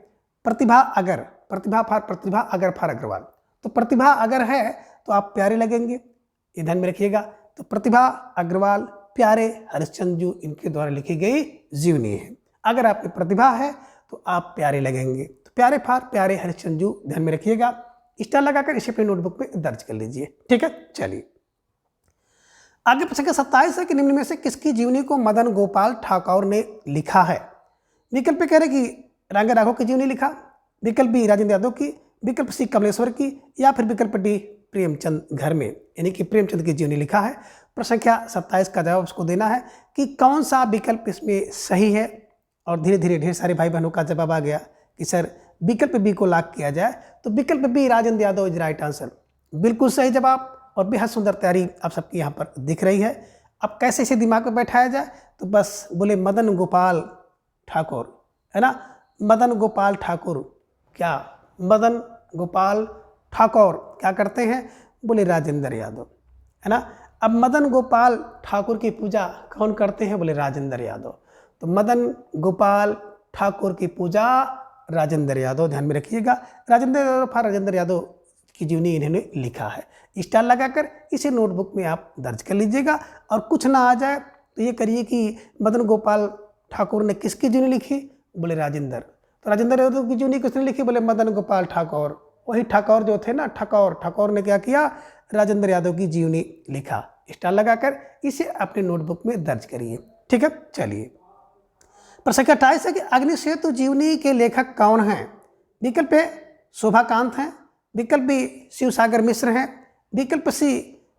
[SPEAKER 1] प्रतिभा अगर, प्रतिभा फार प्रतिभा, अगर फार अग्रवाल, तो प्रतिभा अगर है तो आप प्यारे लगेंगे, ये ध्यान में रखिएगा। तो प्रतिभा अग्रवाल प्यारे हरिश्चंद्र इनके द्वारा लिखी गई जीवनी है। अगर आप में प्रतिभा है तो आप प्यारे लगेंगे। तो प्यारे फार प्यारे हरिश्चंद्र ध्यान में रखिएगा, स्टार लगाकर इसे अपनी नोटबुक में दर्ज कर लीजिए, ठीक है। चलिए आगे प्रश्न 27 है कि निम्न में से किसकी जीवनी को मदन गोपाल ठाकुर ने लिखा है। विकल्प कह रहे कि रांगे राघव की जीवनी लिखा, विकल्प बी राजेंद्र यादव की, विकल्प सी कमलेश्वर की, या फिर विकल्प डी प्रेमचंद घर में, यानी कि प्रेमचंद की जीवनी लिखा है। प्रश्न संख्या 27 का जवाब उसको देना है कि कौन सा विकल्प इसमें सही है। और धीरे धीरे ढेर सारे भाई बहनों का जवाब आ गया कि सर विकल्प बी को लॉक किया जाए। तो विकल्प B Rajendra Yadav is right answer, बिल्कुल सही जवाब और बेहद सुंदर तैयारी आप सबकी यहाँ पर दिख रही है। अब कैसे इसे दिमाग में बैठाया जाए, तो बस बोले मदन गोपाल ठाकुर, है ना, मदन गोपाल ठाकुर, क्या मदन गोपाल ठाकुर क्या करते हैं, बोले राजेंद्र यादव, है ना। अब मदन गोपाल ठाकुर की पूजा कौन करते हैं, बोले राजेंद्र यादव। तो मदन गोपाल ठाकुर की पूजा राजेंद्र यादव, ध्यान में रखिएगा। राजेंद्र यादव की जीवनी इन्होंने लिखा है। स्टार लगाकर इसे नोटबुक में आप दर्ज कर लीजिएगा। और कुछ ना आ जाए तो ये करिए कि मदन गोपाल ठाकुर ने किसकी जीवनी लिखी, बोले राजेंद्र। तो राजेंद्र यादव की जीवनी किसने लिखी, बोले मदन गोपाल ठाकुर। वही ठाकुर जो थे ना, ठाकुर ने क्या किया, राजेंद्र यादव की जीवनी लिखा। स्टार लगाकर इसे अपने नोटबुक में दर्ज करिए, ठीक है। चलिए प्रश्न 28 है कि अग्निसेतु जीवनी के लेखक कौन हैं। विकल्प ए शोभाकांत हैं, विकल्प बी शिवसागर मिश्र हैं, विकल्प सी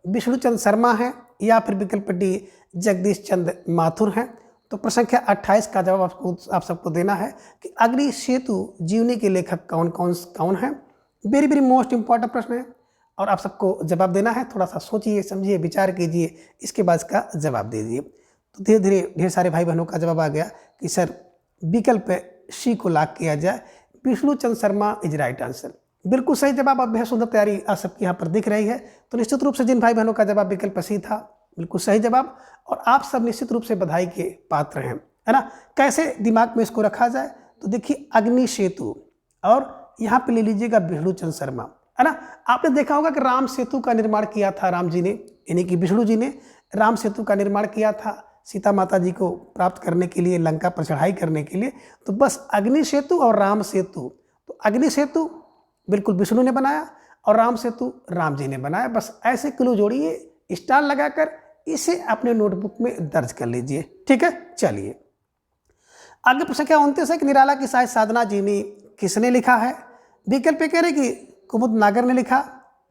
[SPEAKER 1] विष्णुचंद शर्मा हैं, या फिर विकल्प डी जगदीश चंद माथुर हैं। तो प्रश्न संख्या 28 का जवाब आप सबको देना है कि अग्निसेतु जीवनी के लेखक कौन हैं। वेरी वेरी मोस्ट इंपॉर्टेंट प्रश्न है और आप सबको जवाब देना है। थोड़ा सा सोचिए, समझिए, विचार कीजिए, इसके बाद इसका जवाब दे दीजिए। तो धीरे धीरे ढेर सारे भाई बहनों का जवाब आ गया कि सर विकल्प सी को लॉक किया जाए, Vishnuchand Sharma is right answer, बिल्कुल सही जवाब। अब बेहद सुंदर तैयारी आप सबकी यहाँ पर दिख रही है। तो निश्चित रूप से जिन भाई बहनों का जवाब विकल्प सी था, बिल्कुल सही जवाब और आप सब निश्चित रूप से बधाई के पात्र हैं, है ना। कैसे दिमाग में इसको रखा जाए, तो देखिए अग्निसेतु और यहाँ पे ले लीजिएगा विष्णुचंद शर्मा, है ना। आपने देखा होगा कि राम सेतु का निर्माण किया था राम जी ने, यानी कि विष्णु जी ने राम सेतु का निर्माण किया था सीता माता जी को प्राप्त करने के लिए, लंका पर चढ़ाई करने के लिए। तो बस अग्नि सेतु और राम सेतु, तो अग्नि सेतु बिल्कुल विष्णु ने बनाया और राम सेतु राम जी ने बनाया। बस ऐसे क्लू जोड़िए, स्टार लगाकर इसे अपने नोटबुक में दर्ज कर लीजिए, ठीक है। चलिए आगे प्रश्न क्या 29 है कि निराला की साहित्य साधना जीवनी किसने लिखा है। विकल्प कह रहे कि कुमुद नागर ने लिखा,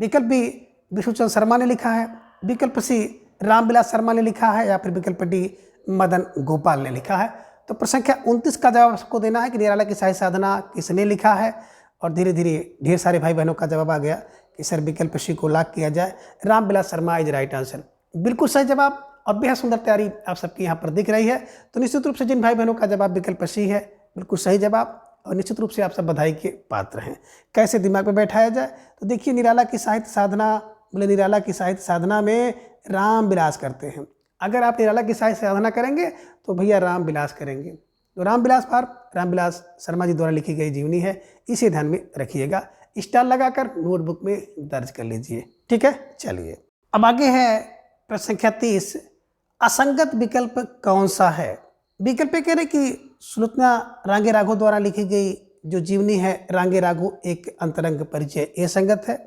[SPEAKER 1] विकल्प बी विष्णुचंद शर्मा ने लिखा है, विकल्प सी रामविलास शर्मा ने लिखा है, या फिर विकल्प डी मदन गोपाल ने लिखा है। तो प्रश्न संख्या 29 का जवाब आपको देना है कि निराला की साहित्य साधना किसने लिखा है। और धीरे धीरे ढेर सारे भाई बहनों का जवाब आ गया कि सर विकल्प सी को लॉक किया जाए, Ramvilas Sharma is right answer, बिल्कुल सही जवाब और बेहद सुंदर तैयारी आप सबकी यहाँ पर दिख रही है। तो निश्चित रूप से जिन भाई बहनों का जवाब विकल्प सी है, बिल्कुल सही जवाब और निश्चित रूप से आप सब बधाई के पात्र हैं। कैसे दिमाग में बैठाया जाए, तो देखिए निराला की साहित्य साधना, बोले निराला की साहित्य साधना में रामविलास करते हैं। अगर आप निराला की साहित्य साधना करेंगे तो भैया रामविलास करेंगे। तो रामविलास शर्मा जी द्वारा लिखी गई जीवनी है, इसे ध्यान में रखिएगा। स्टार लगाकर नोटबुक में दर्ज कर लीजिए, ठीक है। चलिए अब आगे है प्रश्न संख्या 30, असंगत विकल्प कौन सा है। विकल्प कह रहे कि सुलोचना रांगे राघव द्वारा लिखी गई जो जीवनी है रांगे राघव एक अंतरंग परिचय, ये संगत है,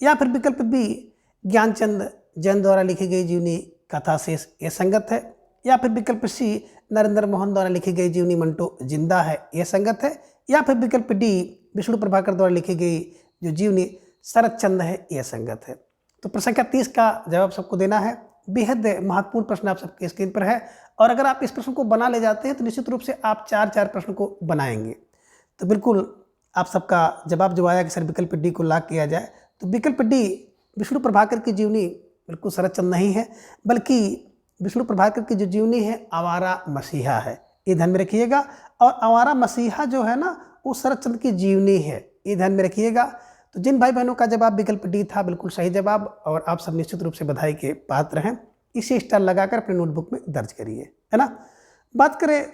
[SPEAKER 1] या फिर विकल्प बी ज्ञानचंद जैन द्वारा लिखी गई जीवनी कथा शेष ये संगत है, या फिर विकल्प सी नरेंद्र मोहन द्वारा लिखी गई जीवनी मंटो जिंदा है ये संगत है, या फिर विकल्प डी विष्णु प्रभाकर द्वारा लिखी गई जो जीवनी शरद चंद्र है ये संगत है। तो प्रश्न संख्या 30 का जवाब सबको देना है। बेहद महत्वपूर्ण प्रश्न आप सबके स्क्रीन पर है, और अगर आप इस प्रश्न को बना ले जाते हैं तो निश्चित रूप से आप 4 प्रश्न को बनाएंगे। तो बिल्कुल आप सबका जवाब जो आया कि सर विकल्प डी को लॉक किया जाए, तो विकल्प डी विष्णु प्रभाकर की जीवनी बिल्कुल शरद चंद्र नहीं है, बल्कि विष्णु प्रभाकर की जो जीवनी है आवारा मसीहा है, ये ध्यान में रखिएगा। और आवारा मसीहा जो है ना वो शरद चंद्र की जीवनी है, ये ध्यान में रखिएगा। तो जिन भाई बहनों का जवाब विकल्प डी था बिल्कुल सही जवाब, और आप सब निश्चित रूप से बधाई के पात्र हैं। इसे स्टार लगाकर अपने नोटबुक में दर्ज करिए, है ना। बात करें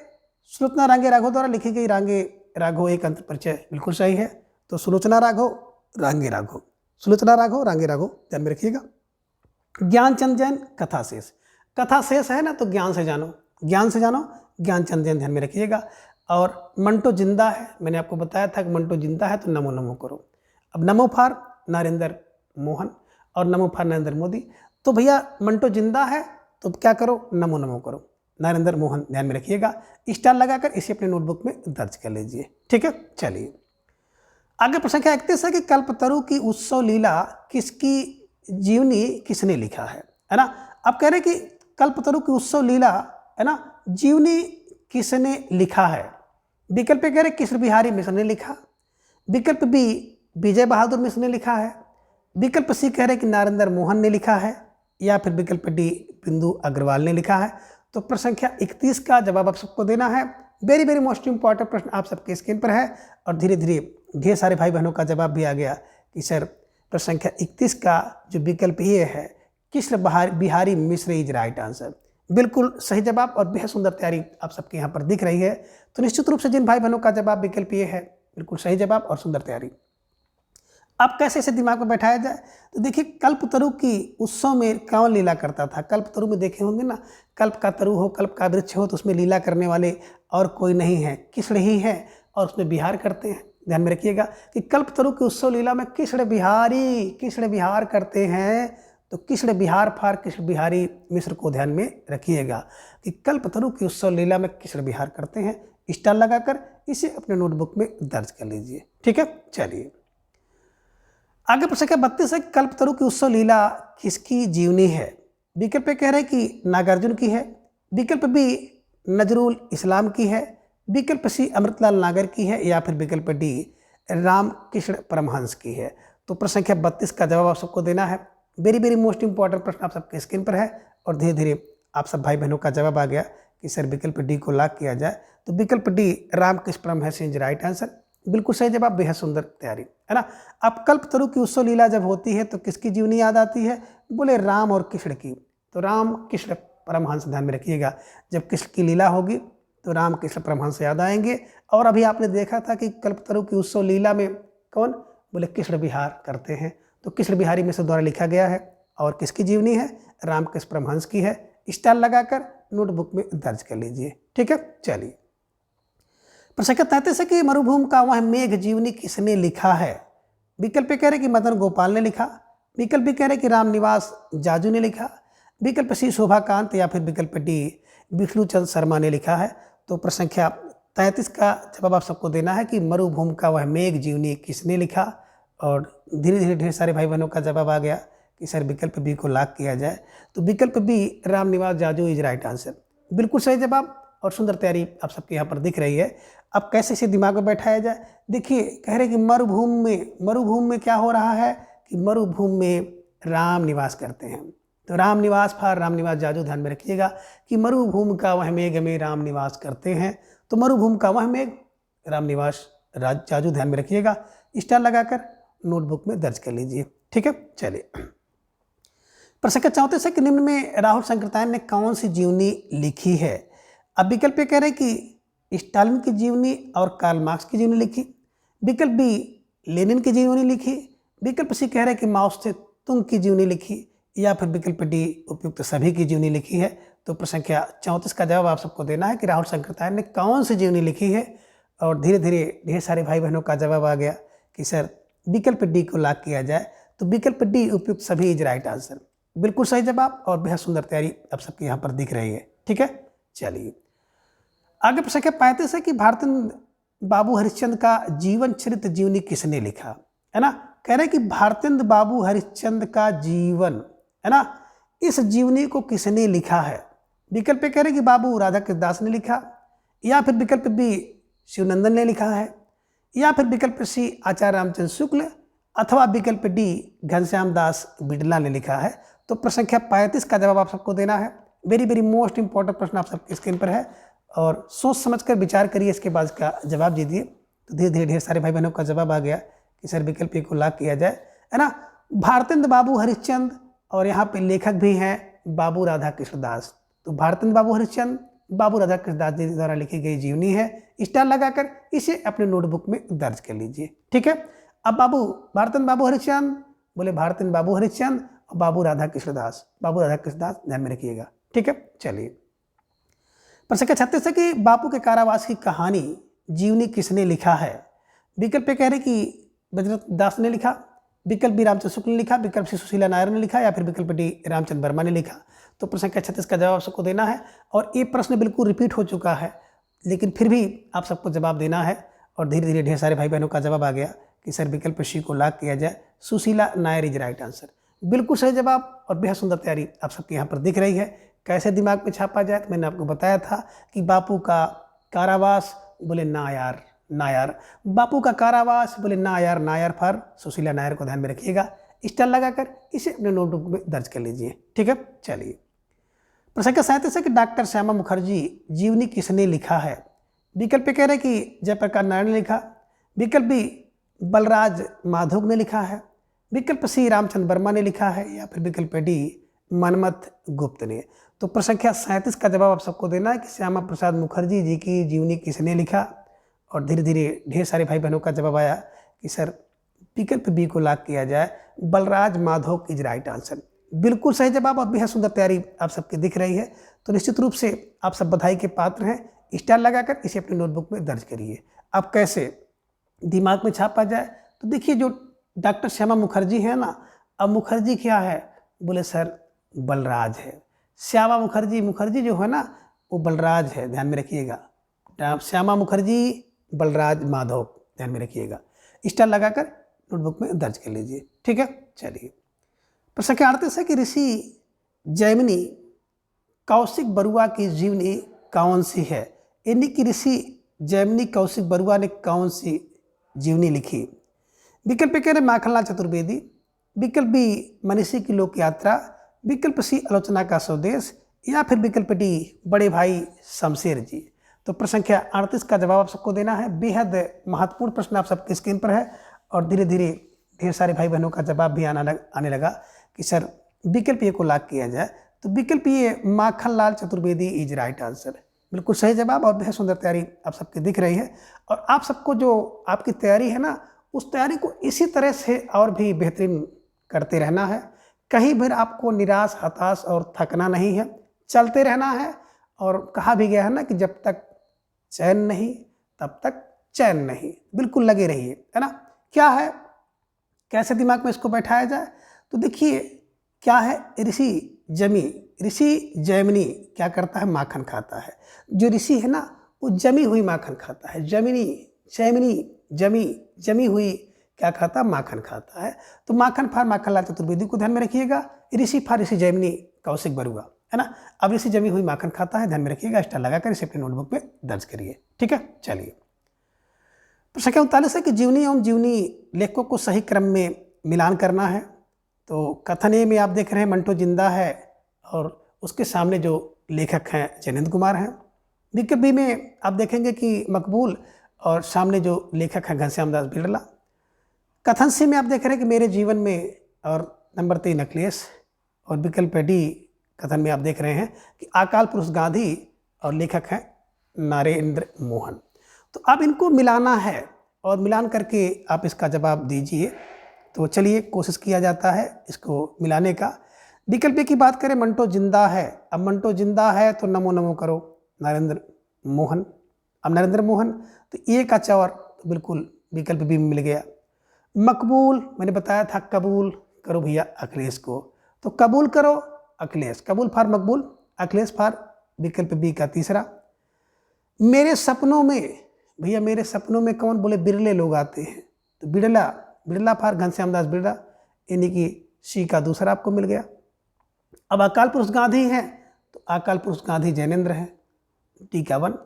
[SPEAKER 1] सुलोचना रांगे राघव द्वारा लिखी गई रांगे राघव एक अंतर परिचय, बिल्कुल सही है। तो सुलोचना राघव रांगे राघव, सुलोचना राघव रांगे राघव ध्यान में रखिएगा। ज्ञानचंद जैन कथा शेष, कथा शेष है ना तो ज्ञान से जानो, ज्ञान से जानो, ज्ञानचंद जैन ध्यान में रखिएगा। और मंटो जिंदा है, मैंने आपको बताया था कि मंटो जिंदा है तो नमो नमो करो। अब नमो फॉर नरेंद्र मोहन और नमो फॉर नरेंद्र मोदी, तो भैया मंटो जिंदा है तो क्या करो, नमो नमो करो, नरेंद्र मोहन ध्यान में रखिएगा। स्टार लगाकर इसे अपने नोटबुक में दर्ज कर लीजिए, ठीक है। चलिए आगे प्रश्न संख्या 31 है कि कल्पतरु की उत्सव लीला किसकी जीवनी किसने लिखा है ना। अब कह रहे कि कल्पतरु की उत्सव लीला है ना जीवनी किसने लिखा है। विकल्प कह रहे कृष्ण बिहारी मिश्र ने लिखा, विकल्प बी विजय बहादुर मिश्र ने लिखा है, विकल्प सी कह रहे कि नरेंद्र मोहन ने लिखा है, या फिर विकल्प डी बिंदु अग्रवाल ने लिखा है। तो प्रश्न संख्या 31 का जवाब आप सबको देना है। वेरी वेरी मोस्ट इंपॉर्टेंट प्रश्न आप सबके स्क्रीन पर है, और धीरे धीरे ढेर सारे भाई बहनों का जवाब भी आ गया कि सर प्रश्न संख्या 31 का जो विकल्प ये है कृष्ण बिहारी मिश्र इज राइट आंसर, बिल्कुल सही जवाब। और बेहद सुंदर तैयारी आप सबके यहाँ पर दिख रही है। तो निश्चित रूप से जिन भाई बहनों का जवाब विकल्प ये है बिल्कुल सही जवाब और सुंदर तैयारी। अब कैसे इसे दिमाग में बैठाया जाए, तो देखिए कल्पतरु की उत्सव में कौन लीला करता था। कल्पतरु में देखे होंगे ना, कल्प का तरु हो, कल्प का वृक्ष हो, तो उसमें लीला करने वाले और कोई नहीं है, कृष्ण ही है, और उसमें विहार करते हैं। ध्यान में रखिएगा कि कल्पतरु की उत्सव लीला में कृष्ण विहार करते हैं। तो कृष्ण विहार फार कृष्ण बिहारी मिश्र को ध्यान में रखिएगा कि कल्पतरु की उत्सव लीला में कृष्ण विहार करते हैं। स्टार लगाकर इसे अपने नोटबुक में दर्ज कर लीजिए, ठीक है। चलिए आगे प्रश्न संख्या 32 है कल्पतरु की उत्सव लीला किसकी जीवनी है। विकल्प कह रहे हैं कि नागार्जुन की है, विकल्प बी नजरुल इस्लाम की है, विकल्प सी अमृतलाल नागर की है, या फिर विकल्प डी रामकृष्ण परमहंस की है। तो प्रश्न संख्या 32 का जवाब आप सबको देना है। वेरी वेरी मोस्ट इंपॉर्टेंट प्रश्न आप सबके स्क्रीन पर है, और धीरे धीरे आप सब भाई बहनों का जवाब आ गया कि सर विकल्प डी को लॉक किया जाए। तो विकल्प D Ramakrishna Paramahansa is right answer, बिल्कुल सही जवाब, बेहद सुंदर तैयारी, है ना। अब कल्पतरु की उत्सव लीला जब होती है तो किसकी जीवनी याद आती है, बोले राम और कृष्ण की। तो राम कृष्ण परमहंस ध्यान में रखिएगा, जब कृष्ण की लीला होगी तो राम कृष्ण परमहंस याद आएंगे। और अभी आपने देखा था कि कल्पतरु की उत्सव लीला में कौन, बोले कृष्ण विहार करते हैं। तो कृष्ण बिहारी मिश्र द्वारा लिखा गया है, और किसकी जीवनी है, रामकृष्ण परमहंस की है। स्टार लगाकर नोटबुक में दर्ज कर लीजिए, ठीक है। चलिए प्रश्न 33 है कि मरुभूमि का वह मेघ जीवनी किसने लिखा है। विकल्प कह रहे कि मदन गोपाल ने लिखा, विकल्प कह रहे कि रामनिवास जाजू ने लिखा, विकल्प सी शोभाकांत, या फिर विकल्प डी विष्णुचंद शर्मा ने लिखा है। तो प्रश्न संख्या 33 का जवाब आप सबको देना है कि मरुभूमि का वह मेघ जीवनी किसने लिखा। और धीरे धीरे ढेर सारे भाई बहनों का जवाब आ गया कि सर विकल्प बी को लॉक किया जाए। तो विकल्प B Ramniwas Jaju is right answer, बिल्कुल सही जवाब, और सुंदर तैयारी आप सबके यहाँ पर दिख रही है। अब कैसे इसे दिमाग में बैठाया जाए, देखिए कह रहे कि मरुभूमि में क्या हो रहा है कि मरुभूमि में राम निवास करते हैं। तो राम निवास फार रामनिवास जाजू ध्यान में रखिएगा कि मरुभूमि का वह मेघ में राम निवास करते हैं। तो मरुभूमि का वह मेघ रामनिवास जाजू ध्यान में रखिएगा। स्टार लगाकर नोटबुक में दर्ज कर लीजिए, ठीक है। चलिए प्रश्न 34 है कि निम्न में राहुल शंकरतायन ने कौन सी जीवनी लिखी है। अब विकल्प कह रहे कि स्टालिन की जीवनी और कार्ल मार्क्स की जीवनी लिखी, विकल्प बी लेनिन की जीवनी लिखी, विकल्प सी कह रहे कि माओ से तुंग की जीवनी लिखी, या फिर विकल्प डी उपयुक्त सभी की जीवनी लिखी है। तो प्रश्न संख्या 34 का जवाब आप सबको देना है कि राहुल शंकरतायन ने कौन सी जीवनी लिखी है। और धीरे धीरे ढेर सारे भाई बहनों का जवाब आ गया कि सर विकल्प डी को लॉक किया जाए। तो विकल्प डी उपयुक्त सभी इज राइट आंसर, बिल्कुल सही जवाब और बेहद सुंदर तैयारी आप सबके यहाँ पर दिख रही है। ठीक है, चलिए आगे प्रश्न संख्या 35 है कि भारतेंद्र बाबू हरिश्चंद्र का जीवन चरित्र जीवनी किसने लिखा, है ना। कह रहे हैं कि भारतेंद्र बाबू हरिश्चंद्र का जीवन, है ना, इस जीवनी को किसने लिखा है। विकल्प कह रहे हैं कि बाबू राधा कृष्ण दास ने लिखा, या फिर विकल्प बी शिवनंदन ने लिखा है, या फिर विकल्प सी आचार्य रामचंद्र शुक्ल, अथवा विकल्प डी घनश्याम दास बिड़ला ने लिखा है। तो प्रश्न संख्या 35 का जवाब आप सबको देना है। वेरी वेरी मोस्ट इंपॉर्टेंट प्रश्न आप सबके स्क्रीन पर है और सोच समझकर विचार करिए, इसके बाद इसका जवाब दीजिए। तो धीरे धीरे ढेर सारे भाई बहनों का जवाब आ गया कि सर विकल्प ए को लॉक किया जाए, है ना। भारतेंद्र बाबू हरिश्चंद्र और यहाँ पे लेखक भी हैं बाबू राधा कृष्ण दास। तो भारतेंद्र बाबू हरिश्चंद्र बाबू राधा कृष्ण दास जी द्वारा लिखी गई जीवनी है। स्टार लगाकर इसे अपने नोटबुक में दर्ज कर लीजिए। ठीक है, अब बाबू भारतेंद्र बाबू हरिश्चंद्र बोले भारतेंद्र बाबू हरिश्चंद्र और बाबू राधा कृष्ण दास, बाबू राधा कृष्ण दास ध्यान में रखिएगा। ठीक है, चलिए प्रश्न संख्या 36 है कि बापू के कारावास की कहानी जीवनी किसने लिखा है। विकल्प पे कह रहे कि बजरंग दास ने लिखा, विकल्प बी रामचंद्र शुक्ल ने लिखा, विकल्प सी सुशीला नायर ने लिखा, या फिर विकल्प डी रामचंद्र वर्मा ने लिखा। तो प्रश्न संख्या 36 का जवाब सबको देना है और ये प्रश्न बिल्कुल रिपीट हो चुका है, लेकिन फिर भी आप सबको जवाब देना है। और धीरे धीरे ढेर सारे भाई बहनों का जवाब आ गया कि सर विकल्प सी को लॉक किया जाए, Sushila Nair is right answer. बिल्कुल सही जवाब और बेहद सुंदर तैयारी आप सबके यहाँ पर दिख रही है। कैसे दिमाग में छापा जाए, तो मैंने आपको बताया था कि बापू का कारावास बोले नायार, नायार, बापू का कारावास बोले नायार, नायार फॉर सुशीला नायर को ध्यान में रखिएगा। स्टार लगाकर इसे अपने नोटबुक में दर्ज कर लीजिए। ठीक है, चलिए प्रश्न संख्या 37 है कि डॉक्टर श्यामा मुखर्जी जीवनी किसने लिखा है। विकल्प कह रहे कि जयप्रकाश नारायण ने लिखा, विकल्प बी बलराज माधव ने लिखा है, विकल्प सी रामचंद्र वर्मा ने लिखा है, या फिर विकल्प डी मनमथ गुप्त ने। तो प्रश्न संख्या 37 का जवाब आप सबको देना है कि श्यामा प्रसाद मुखर्जी जी की जीवनी किसने लिखा। और धीरे धीरे ढेर सारे भाई बहनों का जवाब आया कि सर विकल्प बी को लॉक किया जाए, Balraj Madhav is right answer. बिल्कुल सही जवाब और बेहद सुंदर तैयारी आप सबकी दिख रही है। तो निश्चित रूप से आप सब बधाई के पात्र हैं। स्टार लगाकर इसे अपने नोटबुक में दर्ज करिए। अब कैसे दिमाग में छापा जाए, तो देखिए जो डॉक्टर श्यामा मुखर्जी है ना, अब मुखर्जी क्या है, बोले सर बलराज है। श्यामा मुखर्जी, मुखर्जी जो है ना वो बलराज है, ध्यान में रखिएगा। श्यामा मुखर्जी बलराज माधव, ध्यान में रखिएगा। स्टार लगाकर नोटबुक में दर्ज कर लीजिए। ठीक है, चलिए प्रश्न संख्या 38 है कि ऋषि जैमिनी कौशिक बरुआ की जीवनी कौन सी है। यानी कि ऋषि जैमिनी कौशिक बरुआ ने कौन सी जीवनी लिखी। विकल्प कह रहे माखनलाल चतुर्वेदी, विकल्प बी मनीषी की लोक यात्रा, विकल्प सी आलोचना का स्वदेश, या फिर विकल्प डी बड़े भाई शमशेर जी। तो प्रश्न संख्या 38 का जवाब आप सबको देना है। बेहद महत्वपूर्ण प्रश्न आप सबके स्क्रीन पर है और धीरे धीरे ढेर सारे भाई बहनों का जवाब भी आने लगा कि सर विकल्प ए को लॉक किया जाए। तो विकल्प A Makhanlal Chaturvedi is right answer. बिल्कुल सही जवाब और बेहद सुंदर तैयारी आप सबकी दिख रही है। और आप सबको जो आपकी तैयारी है ना, उस तैयारी को इसी तरह से और भी बेहतरीन करते रहना है। कहीं भी आपको निराश, हताश और थकना नहीं है, चलते रहना है। और कहा भी गया है ना कि जब तक चैन नहीं तब तक चैन नहीं, बिल्कुल लगे रहिए, है ना। क्या है, कैसे दिमाग में इसको बैठाया जाए, तो देखिए क्या है, ऋषि जैमिनी क्या करता है, माखन खाता है। जो ऋषि है ना वो जमी हुई माखन खाता है। जमी हुई क्या खाता, माखन खाता है। तो माखन फार माखनलाल चतुर्वेदी को ध्यान में रखिएगा, ऋषि फार ऋषि जैमिनी कौशिक बरुआ, है ना। अब ऋषि जमी हुई माखन खाता है, ध्यान में रखिएगा। स्टार लगाकर इसे अपने नोटबुक में दर्ज करिए। ठीक है, चलिए प्रश्न संख्या 39 है कि जीवनी एवं जीवनी लेखकों को सही क्रम में मिलान करना है। तो कथन ए में आप देख रहे हैं मंटो जिंदा है और उसके सामने जो लेखक हैं जैनेंद्र कुमार हैं। विकल्प बी में आप देखेंगे कि मकबूल और सामने जो लेखक हैं घनश्याम दास बिड़ला। कथन सी में आप देख रहे हैं कि मेरे जीवन में और नंबर 3 अखिलेश। और विकल्प डी कथन में आप देख रहे हैं कि अकाल पुरुष गांधी और लेखक हैं नरेंद्र मोहन। तो अब इनको मिलाना है और मिलान करके आप इसका जवाब दीजिए। तो चलिए कोशिश किया जाता है इसको मिलाने का। विकल्प की बात करें मंटो जिंदा है। अब मंटो जिंदा है तो नमो नमो करो नरेंद्र मोहन। अब नरेंद्र मोहन तो ए का चौर तो बिल्कुल विकल्प भी मिल गया। मकबूल मैंने बताया था, कबूल करो भैया अखिलेश को। तो कबूल करो अखिलेश, कबूल फॉर मकबूल, अखिलेश फॉर विकल्प बी का तीसरा। मेरे सपनों में, भैया मेरे सपनों में कौन, बोले बिरले लोग आते हैं, तो बिरला, बिरला फॉर घनश्याम दास बिरला, यानी कि सी का दूसरा आपको मिल गया। अब अकाल पुरुष गांधी हैं, तो अकाल पुरुष गांधी जैनेंद्र हैं, टी का 1।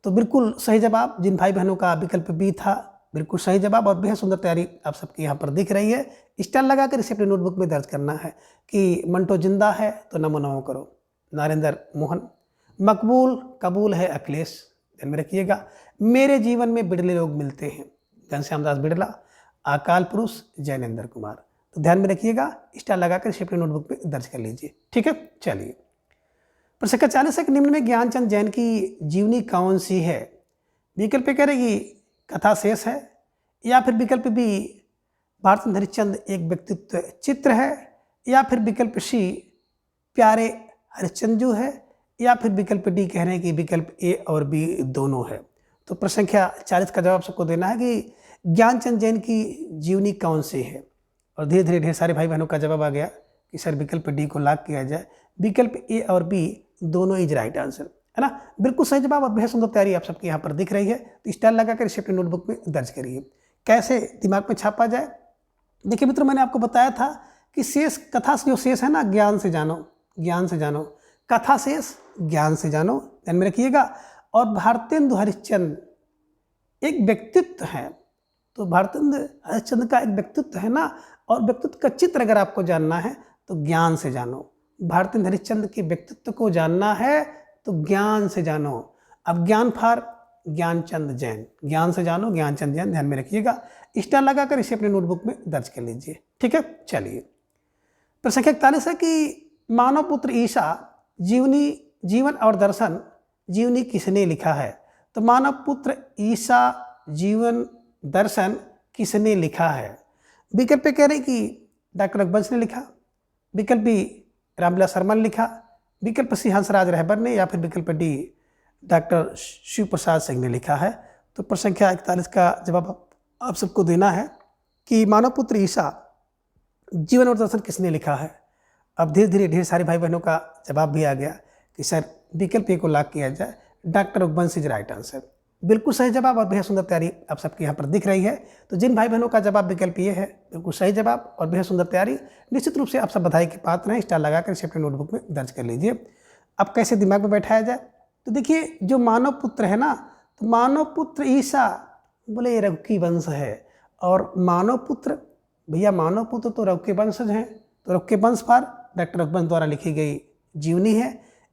[SPEAKER 1] तो बिल्कुल सही जवाब जिन भाई बहनों का विकल्प बी था, बिल्कुल सही जवाब और बेहद सुंदर तैयारी आप सबकी यहाँ पर दिख रही है। स्टार लगाकर इसे अपनी नोटबुक में दर्ज करना है कि मंटो जिंदा है तो नमो नमो करो, नरेंद्र मोहन। मकबूल कबूल है अखिलेश, ध्यान में रखिएगा। मेरे जीवन में बिरले लोग मिलते हैं, घनश्याम दास बिरला। अकाल पुरुष जैनेंद्र कुमार, तो ध्यान में रखिएगा, स्टार लगाकर इसे अपनी नोटबुक में दर्ज कर लीजिए। ठीक है, चलिए प्रश्न संख्या 40 है कि निम्न में ज्ञानचंद जैन की जीवनी कौन सी है? विकल्प करेगी कथा शेष है, या फिर विकल्प बी भारतचंद्र हरिश्चंद्र एक व्यक्तित्व चित्र है, या फिर विकल्प सी प्यारे हरिश्चंद्र है, या फिर विकल्प डी कह रहे हैं कि विकल्प ए और बी दोनों है। तो प्रश्न संख्या 40 का जवाब सबको देना है कि ज्ञानचंद जैन की जीवनी कौन सी है। और धीरे धीरे ढेर सारे भाई बहनों का जवाब आ गया कि सर विकल्प डी को लॉक किया जाए, विकल्प ए और बी दोनों इज राइट आंसर, है ना। बिल्कुल सही जवाब और बेहद सुंदर तैयारी आप सबके यहाँ पर दिख रही है। तो स्टार लगाकर इसे अपनी नोटबुक में दर्ज करिए। कैसे दिमाग में छापा जाए? देखिए मित्रों, मैंने आपको बताया था कि शेष कथा जो शेष है ना, ज्ञान से जानो, ज्ञान से जानो, कथा शेष ज्ञान से जानो, ध्यान में रखिएगा। और भारतेंदु हरिश्चंद्र एक व्यक्तित्व है, तो भारतेंदु हरिश्चंद्र का एक व्यक्तित्व है ना, और व्यक्तित्व का चित्र अगर आपको जानना है तो ज्ञान से जानो। भारतेंदु हरिश्चंद्र के व्यक्तित्व को जानना है तो ज्ञान से जानो। अब ज्ञान फॉर ज्ञानचंद जैन, ज्ञान से जानो ज्ञानचंद जैन, ध्यान में रखिएगा। स्टार लगाकर इसे अपने नोटबुक में दर्ज कर लीजिए। ठीक है, चलिए प्रश्न संख्या 41 है कि मानव पुत्र ईसा जीवन और दर्शन जीवनी किसने लिखा है? तो मानव पुत्र ईसा जीवन दर्शन किसने लिखा है? विकल्प कह रहे कि डॉक्टर रघुवंश ने लिखा, विकल्प बी रामविलास शर्मा ने लिखा, विकल्प सी हंसराज रहबर ने, या फिर विकल्प डी डॉक्टर शिव प्रसाद सिंह ने लिखा है। तो प्रश्न संख्या 41 का जवाब आप सबको देना है कि मानव पुत्र ईसा जीवन और दर्शन किसने लिखा है। अब धीरे धीरे ढेर सारे भाई बहनों का जवाब भी आ गया कि सर विकल्प ए को लॉक किया जाए, doctor Raghuvansh is right answer. बिल्कुल सही जवाब और बेहद सुंदर तैयारी आप सबके यहाँ पर दिख रही है। तो जिन भाई बहनों का जवाब विकल्प ये है, बिल्कुल सही जवाब और बेहद सुंदर तैयारी, निश्चित रूप से आप सब बधाई के पात्र हैं। स्टार लगाकर इसे अपने नोटबुक में दर्ज कर लीजिए। अब कैसे दिमाग में बैठाया जाए? तो देखिए, जो मानव पुत्र है ना, तो मानव पुत्र ईसा, बोले ये रघु की वंश है, और मानव पुत्र, भैया मानव पुत्र तो रघु के वंशज हैं, तो रघु के वंश पर डॉक्टर रघुवंश द्वारा लिखी गई जीवनी है।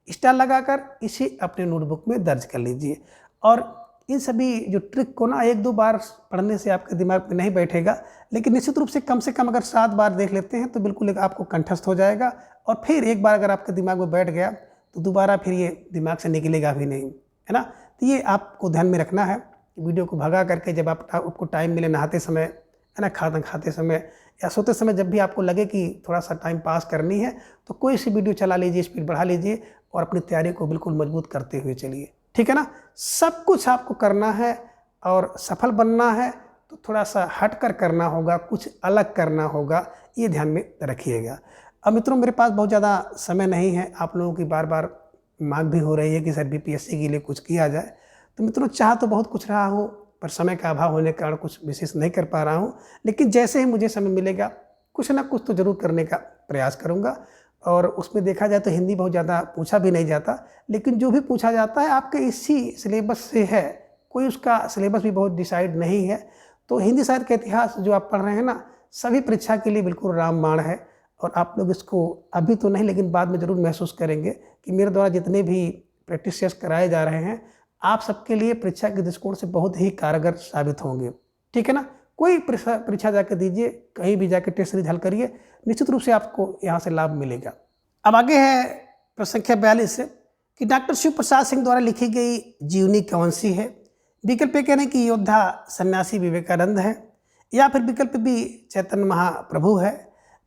[SPEAKER 1] स्टार लगाकर इसे अपने नोटबुक में दर्ज कर लीजिए। और इन सभी जो ट्रिक को ना 1-2 बार पढ़ने से आपके दिमाग में नहीं बैठेगा, लेकिन निश्चित रूप से कम अगर 7 बार देख लेते हैं तो बिल्कुल एक आपको कंठस्थ हो जाएगा। और फिर एक बार अगर आपके दिमाग में बैठ गया तो दोबारा फिर ये दिमाग से निकलेगा भी नहीं, है ना। तो ये आपको ध्यान में रखना है। वीडियो को भगा करके जब आपको टाइम मिले, नहाते समय, है ना, खाना खाते समय या सोते समय, जब भी आपको लगे कि थोड़ा सा टाइम पास करनी है, तो कोई सी वीडियो चला लीजिए, स्पीड बढ़ा लीजिए और अपनी तैयारी को बिल्कुल मजबूत करते हुए चलिए। ठीक है ना। सब कुछ आपको करना है और सफल बनना है तो थोड़ा सा हट कर करना होगा, कुछ अलग करना होगा, ये ध्यान में रखिएगा। अब मित्रों, मेरे पास बहुत ज़्यादा समय नहीं है, आप लोगों की बार बार मांग भी हो रही है कि सर बीपीएससी के लिए कुछ किया जाए। तो मित्रों, चाह तो बहुत कुछ रहा हूँ, पर समय का अभाव होने के कारण कुछ विशेष नहीं कर पा रहा हूँ। लेकिन जैसे ही मुझे समय मिलेगा कुछ ना कुछ तो ज़रूर करने का प्रयास करूँगा। और उसमें देखा जाए तो हिंदी बहुत ज़्यादा पूछा भी नहीं जाता, लेकिन जो भी पूछा जाता है आपके इसी सिलेबस से है, कोई उसका सिलेबस भी बहुत डिसाइड नहीं है। तो हिंदी साहित्य का इतिहास जो आप पढ़ रहे हैं ना, सभी परीक्षा के लिए बिल्कुल रामबाण है। और आप लोग इसको अभी तो नहीं, लेकिन बाद में ज़रूर महसूस करेंगे कि मेरे द्वारा जितने भी प्रैक्टिस टेस्ट कराए जा रहे हैं, आप सबके लिए परीक्षा के दृष्टिकोण से बहुत ही कारगर साबित होंगे। ठीक है ना। कोई परीक्षा जाकर दीजिए, कहीं भी जाकर टेस्ट सीरीज हल करिए, निश्चित रूप से आपको यहाँ से लाभ मिलेगा। अब आगे है प्रश्न संख्या 42 कि डॉक्टर शिव प्रसाद सिंह द्वारा लिखी गई जीवनी कौन सी है? विकल्प ए कह रहे हैं कि योद्धा सन्यासी विवेकानंद है, या फिर विकल्प बी चैतन्य महाप्रभु है,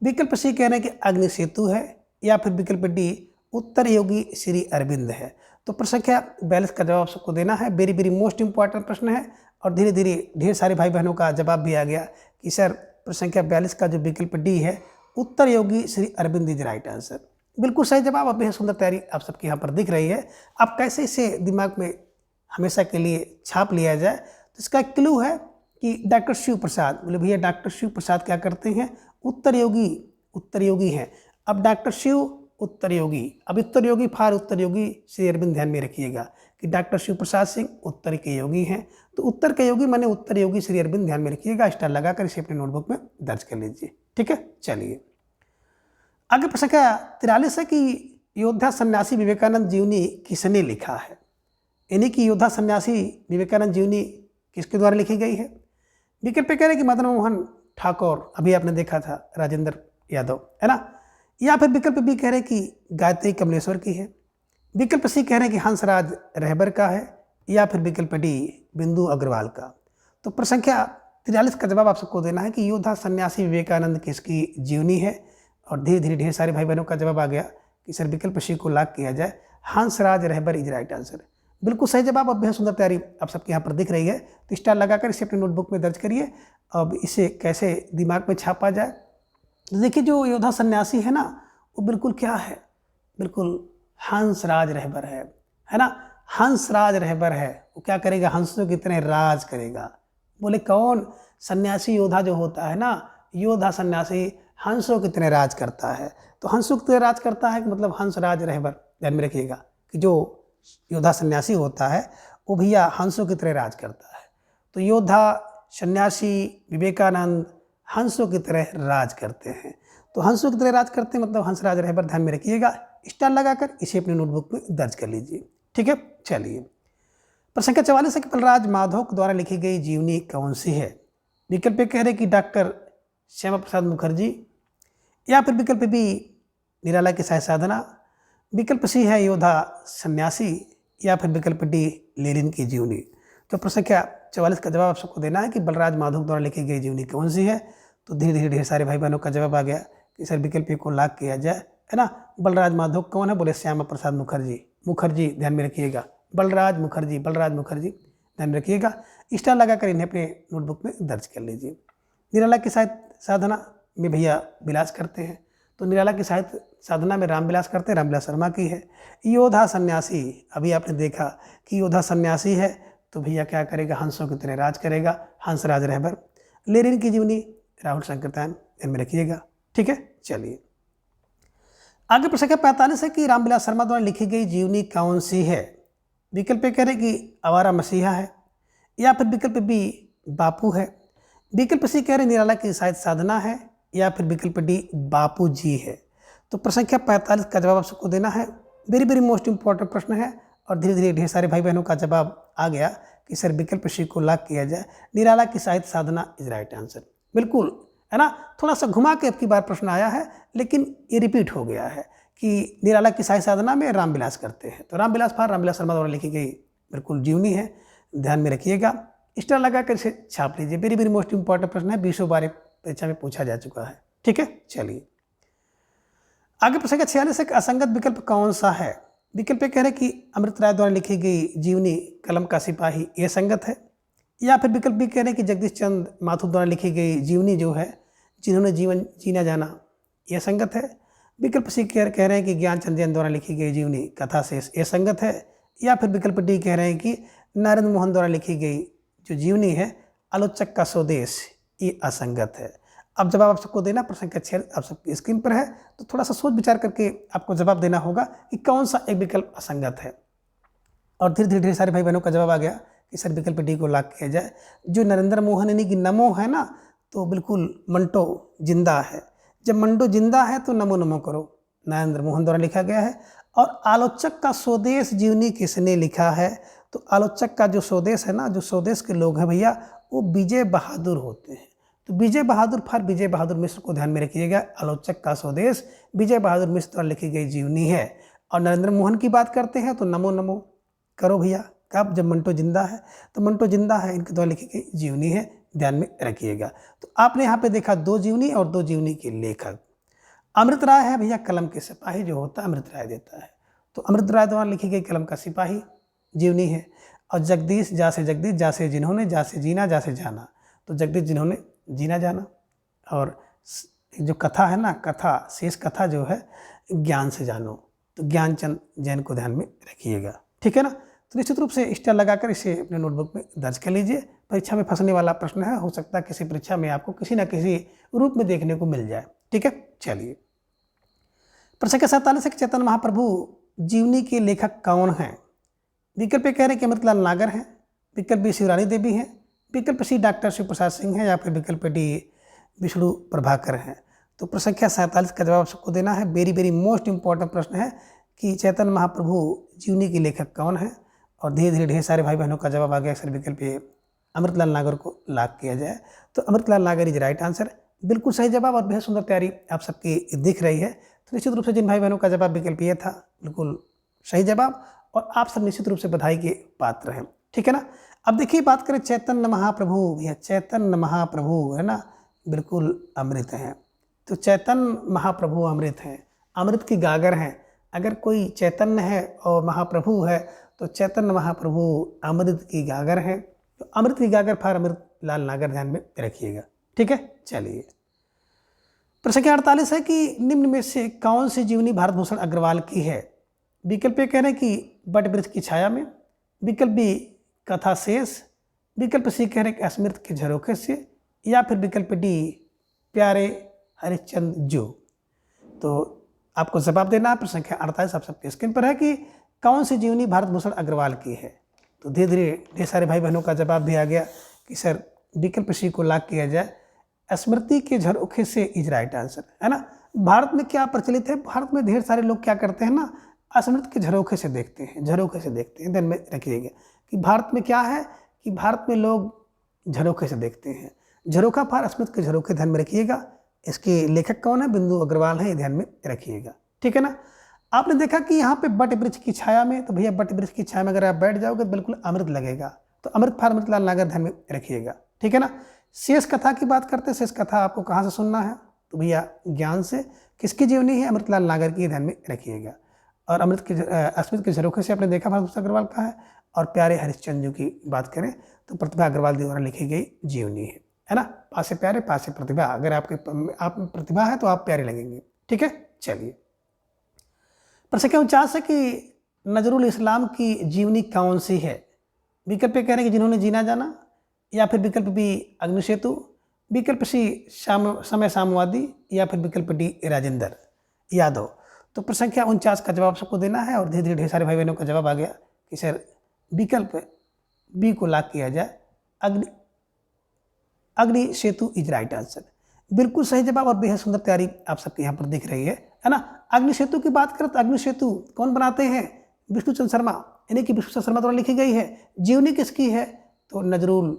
[SPEAKER 1] विकल्प सी कह रहे हैं कि अग्नि सेतु है, या फिर विकल्प डी उत्तर योगी श्री अरविंद है। तो प्रश्न संख्या 42 का जवाब सबको देना है। वेरी वेरी मोस्ट इंपॉर्टेंट प्रश्न है और धीरे धीरे ढेर सारे भाई बहनों का जवाब भी आ गया कि सर प्रश्न संख्या 42 का जो विकल्प डी है उत्तर Yogi Shri Arvind is right answer. बिल्कुल सही जवाब। अब बेहद सुंदर तैयारी आप सबके यहाँ पर दिख रही है। अब कैसे इसे दिमाग में हमेशा के लिए छाप लिया जाए, तो इसका एक क्लू है कि डॉक्टर शिव प्रसाद, बोले भैया डॉक्टर शिव प्रसाद क्या करते हैं, उत्तर योगी हैं। अब डॉक्टर शिव उत्तर योगी, अब उत्तर योगी फार उत्तर योगी श्री अरविंद, ध्यान में रखिएगा कि डॉक्टर शिव प्रसाद सिंह उत्तर के योगी हैं, तो उत्तर के योगी माने उत्तर योगी श्री अरविंद, ध्यान में रखिएगा। स्टार लगाकर इसे अपने नोटबुक में दर्ज कर लीजिए। ठीक है, चलिए आगे प्रश्न का 43 है कि योद्धा सन्यासी विवेकानंद जीवनी किसने लिखा है, यानी कि योद्धा सन्यासी विवेकानंद जीवनी किसके द्वारा लिखी गई है। विकल्प पे कह रहे हैं कि मदन मोहन ठाकुर, अभी आपने देखा था राजेंद्र यादव, है ना, या फिर विकल्प बी कह रहे हैं कि गायत्री कमलेश्वर की है, विकल्प सी कह रहे हैं कि हंसराज रहबर का है, या फिर विकल्प डी बिंदु अग्रवाल का। तो प्रश्न संख्या 43 का जवाब आप सबको देना है कि योद्धा सन्यासी विवेकानंद किसकी जीवनी है, और धीरे धीरे ढेर सारे भाई बहनों का जवाब आ गया कि सर विकल्प सी को लॉक किया जाए, हंसराज रहबर इज राइट आंसर। बिल्कुल सही जवाब। अब बेहद सुंदर तैयारी आप सबके यहाँ पर दिख रही है, तो स्टार लगाकर इसे अपने नोटबुक में दर्ज करिए। अब इसे कैसे दिमाग में छापा जाए, तो देखिए जो योद्धा सन्यासी है ना, वो बिल्कुल क्या है, बिल्कुल हंसराज रहबर है ना, हंसराज रहबर है। वो क्या करेगा, हंसों की तरह राज करेगा। बोले कौन, सन्यासी योद्धा जो होता है ना, योद्धा सन्यासी हंसों की तरह राज करता है। तो हंसों की तरह राज करता है कि मतलब हंसराज रहबर, ध्यान में रखिएगा कि जो योद्धा सन्यासी होता है वो भैया हंसों की तरह राज करता है। तो योद्धा सन्यासी विवेकानंद हंसों की तरह राज करते हैं। तो हंसों की तरह राज करते हैं मतलब हंसराज रहबर, ध्यान में रखिएगा। स्टार लगाकर इसे अपनी नोटबुक में दर्ज कर लीजिए। ठीक है, चलिए प्रश्न संख्या 44 है कि बलराज माधव द्वारा लिखी गई जीवनी कौन सी है। विकल्प पे कह रहे कि डॉक्टर श्यामा प्रसाद मुखर्जी, या फिर विकल्प बी निराला की सहाय साधना, विकल्प सी है योद्धा सन्यासी, या फिर विकल्प डी लेनिन की जीवनी। तो प्रश्न संख्या 44 का जवाब आप सबको देना है कि बलराज माधव द्वारा लिखी गई जीवनी कौन सी है। तो धीरे धीरे ढेर सारे भाई बहनों का जवाब आ गया कि सर विकल्प को लॉक किया जाए, है ना। बलराज माधव कौन है, बोले श्यामा प्रसाद मुखर्जी, ध्यान में रखिएगा, बलराज मुखर्जी, ध्यान में रखिएगा। स्टार लगाकर इन्हें अपने नोटबुक में दर्ज कर लीजिए। निराला की साधना में भैया विलास करते हैं, तो निराला की साहित्य साधना में रामविलास करते हैं, रामविलास शर्मा की है। योद्धा सन्यासी, अभी आपने देखा कि योद्धा सन्यासी है तो भैया क्या करेगा, हंसों की तरह राज करेगा, हंसराज रहबर। लेनिन की जीवनी राहुल शंकरतान, ध्यान में रखिएगा। ठीक है, चलिए आगे प्रश्न संख्या 45 है कि रामविलास शर्मा द्वारा लिखी गई जीवनी कौन सी है। विकल्प कह रहे कि आवारा मसीहा है, या फिर विकल्प बी बापू है, विकल्प सी कह रहे निराला की साहित्य साधना है, या फिर विकल्प डी बापू जी है। तो प्रश्न संख्या 45 का जवाब आप सबको देना है। वेरी वेरी मोस्ट इंपॉर्टेंट प्रश्न है, और धीरे धीरे ढेर सारे भाई बहनों का जवाब आ गया कि सर विकल्प सी को लॉक किया जाए, निराला की साहित्य साधना इज राइट आंसर। बिल्कुल, है ना, थोड़ा सा घुमा के अब की बार प्रश्न आया है, लेकिन ये रिपीट हो गया है कि निराला की साहित्य साधना में रामविलास करते हैं। तो रामविलास शर्मा द्वारा लिखी गई बिल्कुल जीवनी है, ध्यान में रखिएगा। स्टार लगा कर इसे छाप लीजिए। वेरी वेरी मोस्ट इंपॉर्टेंट प्रश्न है, 20 बार परीक्षा में पूछा जा चुका है। ठीक है, चलिए आगे प्रश्न का 46 है कि असंगत विकल्प कौन सा है। विकल्प कह रहे कि अमृत राय द्वारा लिखी गई जीवनी कलम का सिपाही, ये संगत है, या फिर विकल्प भी कह रहे कि जगदीश चंद्र माथुर द्वारा लिखी गई जीवनी जो है जिन्होंने जीवन जीना जाना, यह संगत है। विकल्प सी कह रहे हैं कि ज्ञान चंद्रन द्वारा लिखी गई जीवनी कथा शेष, ये संगत है, या फिर विकल्प डी कह रहे हैं कि नरेंद्र मोहन द्वारा लिखी गई जो जीवनी है आलोचक का स्वदेश, ये असंगत है। अब जवाब आप सबको देना, प्रश्न संख्या 6 आप सबकी स्क्रीन पर है, तो थोड़ा सा सोच विचार करके आपको जवाब देना होगा कि कौन सा एक विकल्प असंगत है। और धीरे धीरे ढेर सारे भाई बहनों का जवाब आ गया कि सर विकल्प डी को लॉक किया जाए। जो नरेंद्र मोहन यानी कि नमो है ना, तो बिल्कुल मंटो जिंदा है। जब मंटो जिंदा है तो नमो नमो करो, नरेंद्र मोहन द्वारा लिखा गया है। और आलोचक का स्वदेश जीवनी किसने लिखा है, तो आलोचक का जो स्वदेश है ना, जो स्वदेश के लोग हैं भैया, वो विजय बहादुर होते हैं। तो विजय बहादुर फॉर विजय बहादुर मिश्र को ध्यान में रखिएगा। आलोचक का स्वदेश विजय बहादुर मिश्र द्वारा लिखी गई जीवनी है। और नरेंद्र मोहन की बात करते हैं तो नमो नमो करो भैया, कब, जब मंटो जिंदा है, तो मंटो जिंदा है इनके द्वारा लिखी गई जीवनी है, ध्यान में रखिएगा। तो आपने यहाँ पे देखा 2 जीवनी और 2 जीवनी के लेखक। अमृत राय है भैया कलम के सिपाही, जो होता है अमृत राय देता है, तो अमृत राय द्वारा लिखी गई कलम का सिपाही जीवनी है। और जगदीश जगदीश जासे जिन्होंने, जासे जीना जासे जाना, तो जगदीश जिन्होंने जीना जाना। और जो कथा है ना, कथा शेष कथा जो है ज्ञान से जानो, तो ज्ञानचंद जैन को ध्यान में रखिएगा, ठीक है ना। तो निश्चित रूप से स्टार लगाकर इसे अपने नोटबुक में दर्ज कर लीजिए। परीक्षा में फंसने वाला प्रश्न है, हो सकता है किसी परीक्षा में आपको किसी न किसी रूप में देखने को मिल जाए, ठीक है। चलिए, प्रश्न संख्या 47 है कि चैतन्य महाप्रभु जीवनी के लेखक कौन हैं। विकल्प ए कह रहे हैं कि अमृतलाल नागर हैं, विकल्प बी शिवरानी देवी हैं, विकल्प सी डॉक्टर शिव प्रसाद सिंह हैं, या फिर विकल्प डी विष्णु प्रभाकर हैं। तो प्रश्न संख्या 47 का जवाब सबको देना है। वेरी वेरी मोस्ट इंपॉर्टेंट प्रश्न है कि चैतन्य महाप्रभु जीवनी के लेखक कौन है, और धीरे धीरे ढेर सारे भाई बहनों का जवाब आ गया। अक्सर विकल्प ए अमृतलाल नागर को लॉक किया जाए, तो अमृतलाल नागर इज राइट आंसर, बिल्कुल सही जवाब और बेहद सुंदर तैयारी आप सबकी दिख रही है। तो निश्चित रूप से जिन भाई बहनों का जवाब विकल्प ये था, बिल्कुल सही जवाब, और आप सब निश्चित रूप से बधाई के पात्र हैं, ठीक है ना। अब देखिए, बात करें चैतन्य महाप्रभु, भैया चैतन्य महाप्रभु है ना, बिल्कुल अमृत हैं। तो चैतन्य महाप्रभु अमृत हैं, अमृत की गागर हैं। अगर कोई चैतन्य है और महाप्रभु है, तो चैतन्य महाप्रभु अमृत की गागर हैं। तो अमृत की गागर फॉर अमृतलाल नागर ध्यान में रखिएगा, ठीक है। चलिए, प्रश्न संख्या 48 है कि निम्न में से कौन सी जीवनी भारत भूषण अग्रवाल की है। विकल्प ए कह रहे हैं कि बट वृक्ष की छाया में, विकल्प बी कथा शेष, विकल्प सी कह रहे हैं कि स्मृत के झरोखे से, या फिर विकल्प डी प्यारे हरिश्चंद्र जो। तो आपको जवाब देना है। प्रश्न संख्या 48 आप सबके स्क्रीन पर है कि कौन सी जीवनी भारत भूषण अग्रवाल की है। तो धीरे धीरे ढेर सारे भाई बहनों का जवाब भी आ गया कि सर विकल्प सी को लॉक किया जाए, स्मृति के झरोखे से इज राइट आंसर, है ना। भारत में क्या प्रचलित है, भारत में ढेर सारे लोग क्या करते हैं ना, स्मृति के झरोखे से देखते हैं, झरोखे से देखते हैं। ध्यान में रखिएगा कि भारत में क्या है कि भारत में लोग झरोखे से देखते हैं, झरोखा फॉर स्मृति के झरोखे, ध्यान में रखिएगा। इसके लेखक कौन है, बिंदु अग्रवाल है, ये ध्यान में रखिएगा, ठीक है ना। आपने देखा कि यहाँ पे बट वृक्ष की छाया में, तो भैया बट वृक्ष की छाया में अगर आप बैठ जाओगे तो बिल्कुल अमृत लगेगा, तो अमृत फॉर अमृतलाल नागर ध्यान में रखिएगा, ठीक है ना। शेष कथा की बात करते हैं, शेष कथा आपको कहाँ से सुनना है, तो भैया ज्ञान से। किसकी जीवनी है, अमृतलाल नागर की, ध्यान में रखिएगा। और स्मृति के झरोखे से आपने देखा भारत भूषण अग्रवाल का है। और प्यारे हरिश्चंद्र की बात करें तो प्रतिभा अग्रवाल द्वारा लिखी गई जीवनी है ना। पास से प्यारे, पास से प्रतिभा, अगर आप में प्रतिभा है तो आप प्यारे लगेंगे, ठीक है। चलिए, प्रश्न संख्या 49 है कि नजरुल इस्लाम की जीवनी कौन सी है। विकल्प कह रहे हैं कि जिन्होंने जीना जाना, या फिर विकल्प बी अग्निसेतु, विकल्प सी समय साम्यवादी, या फिर विकल्प डी राजेंद्र यादव। तो प्रश्न संख्या 49 का जवाब सबको देना है। और धीरे धीरे ढेर सारे भाई बहनों का जवाब आ गया कि सर विकल्प बी को लॉक किया जाए, अग्नि सेतु इज राइट आंसर, बिल्कुल सही जवाब और बेहद सुंदर तैयारी आप सबके यहाँ पर दिख रही है ना। अग्नि सेतु की बात करें तो अग्नि सेतु कौन बनाते हैं, विष्णु चंद्र शर्मा, यानी कि विष्णु चंद्र शर्मा द्वारा लिखी गई है। जीवनी किसकी है, तो नजरुल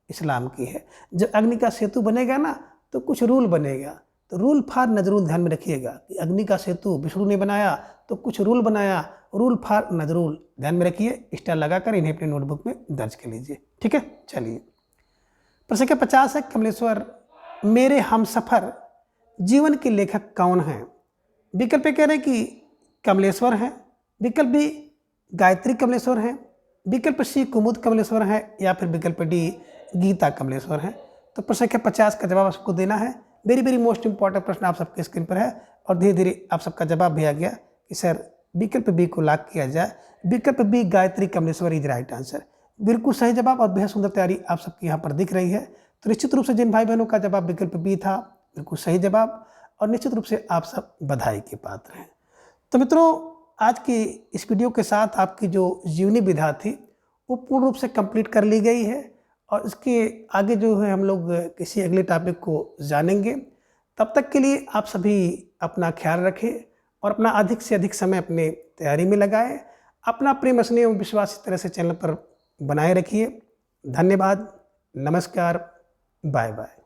[SPEAKER 1] इस्लाम की है। जब अग्नि का सेतु बनेगा ना तो कुछ रूल बनेगा, तो रूल फॉर नजरुल ध्यान में रखिएगा कि अग्नि का सेतु विष्णु ने बनाया तो कुछ रूल बनाया, रूल फॉर नजरुल ध्यान में रखिए। स्टार लगाकर इन्हें अपने नोटबुक में दर्ज कर लीजिए, ठीक है। चलिए, प्रश्न संख्या 50 है कमलेश्वर मेरे हमसफर जीवन के लेखक कौन हैं। विकल्प कह रहे हैं कि कमलेश्वर हैं, विकल्प बी गायत्री कमलेश्वर हैं, विकल्प सी कुमुद कमलेश्वर हैं, या फिर विकल्प डी गीता कमलेश्वर हैं। तो प्रश्न संख्या 50 का जवाब आपको देना है। वेरी वेरी मोस्ट इंपॉर्टेंट प्रश्न आप सबके स्क्रीन पर है। और धीरे धीरे आप सबका जवाब भी आ गया कि सर विकल्प बी को लॉक किया जाए, विकल्प B Gayatri Kamleshwar is right answer, बिल्कुल सही जवाब और बेहद सुंदर तैयारी आप सबकी यहाँ पर दिख रही है। तो निश्चित रूप से जिन भाई बहनों का जवाब विकल्प बी था, बिल्कुल सही जवाब, और निश्चित रूप से आप सब बधाई के पात्र हैं। तो मित्रों, आज की इस वीडियो के साथ आपकी जो जीवनी विधा थी वो पूर्ण रूप से कंप्लीट कर ली गई है। और इसके आगे जो है हम लोग किसी अगले टॉपिक को जानेंगे। तब तक के लिए आप सभी अपना ख्याल रखें और अपना अधिक से अधिक समय अपने तैयारी में लगाएं। अपना प्रेम स्नेह एवं विश्वास इस तरह से चैनल पर बनाए रखिए। धन्यवाद, नमस्कार, बाय बाय।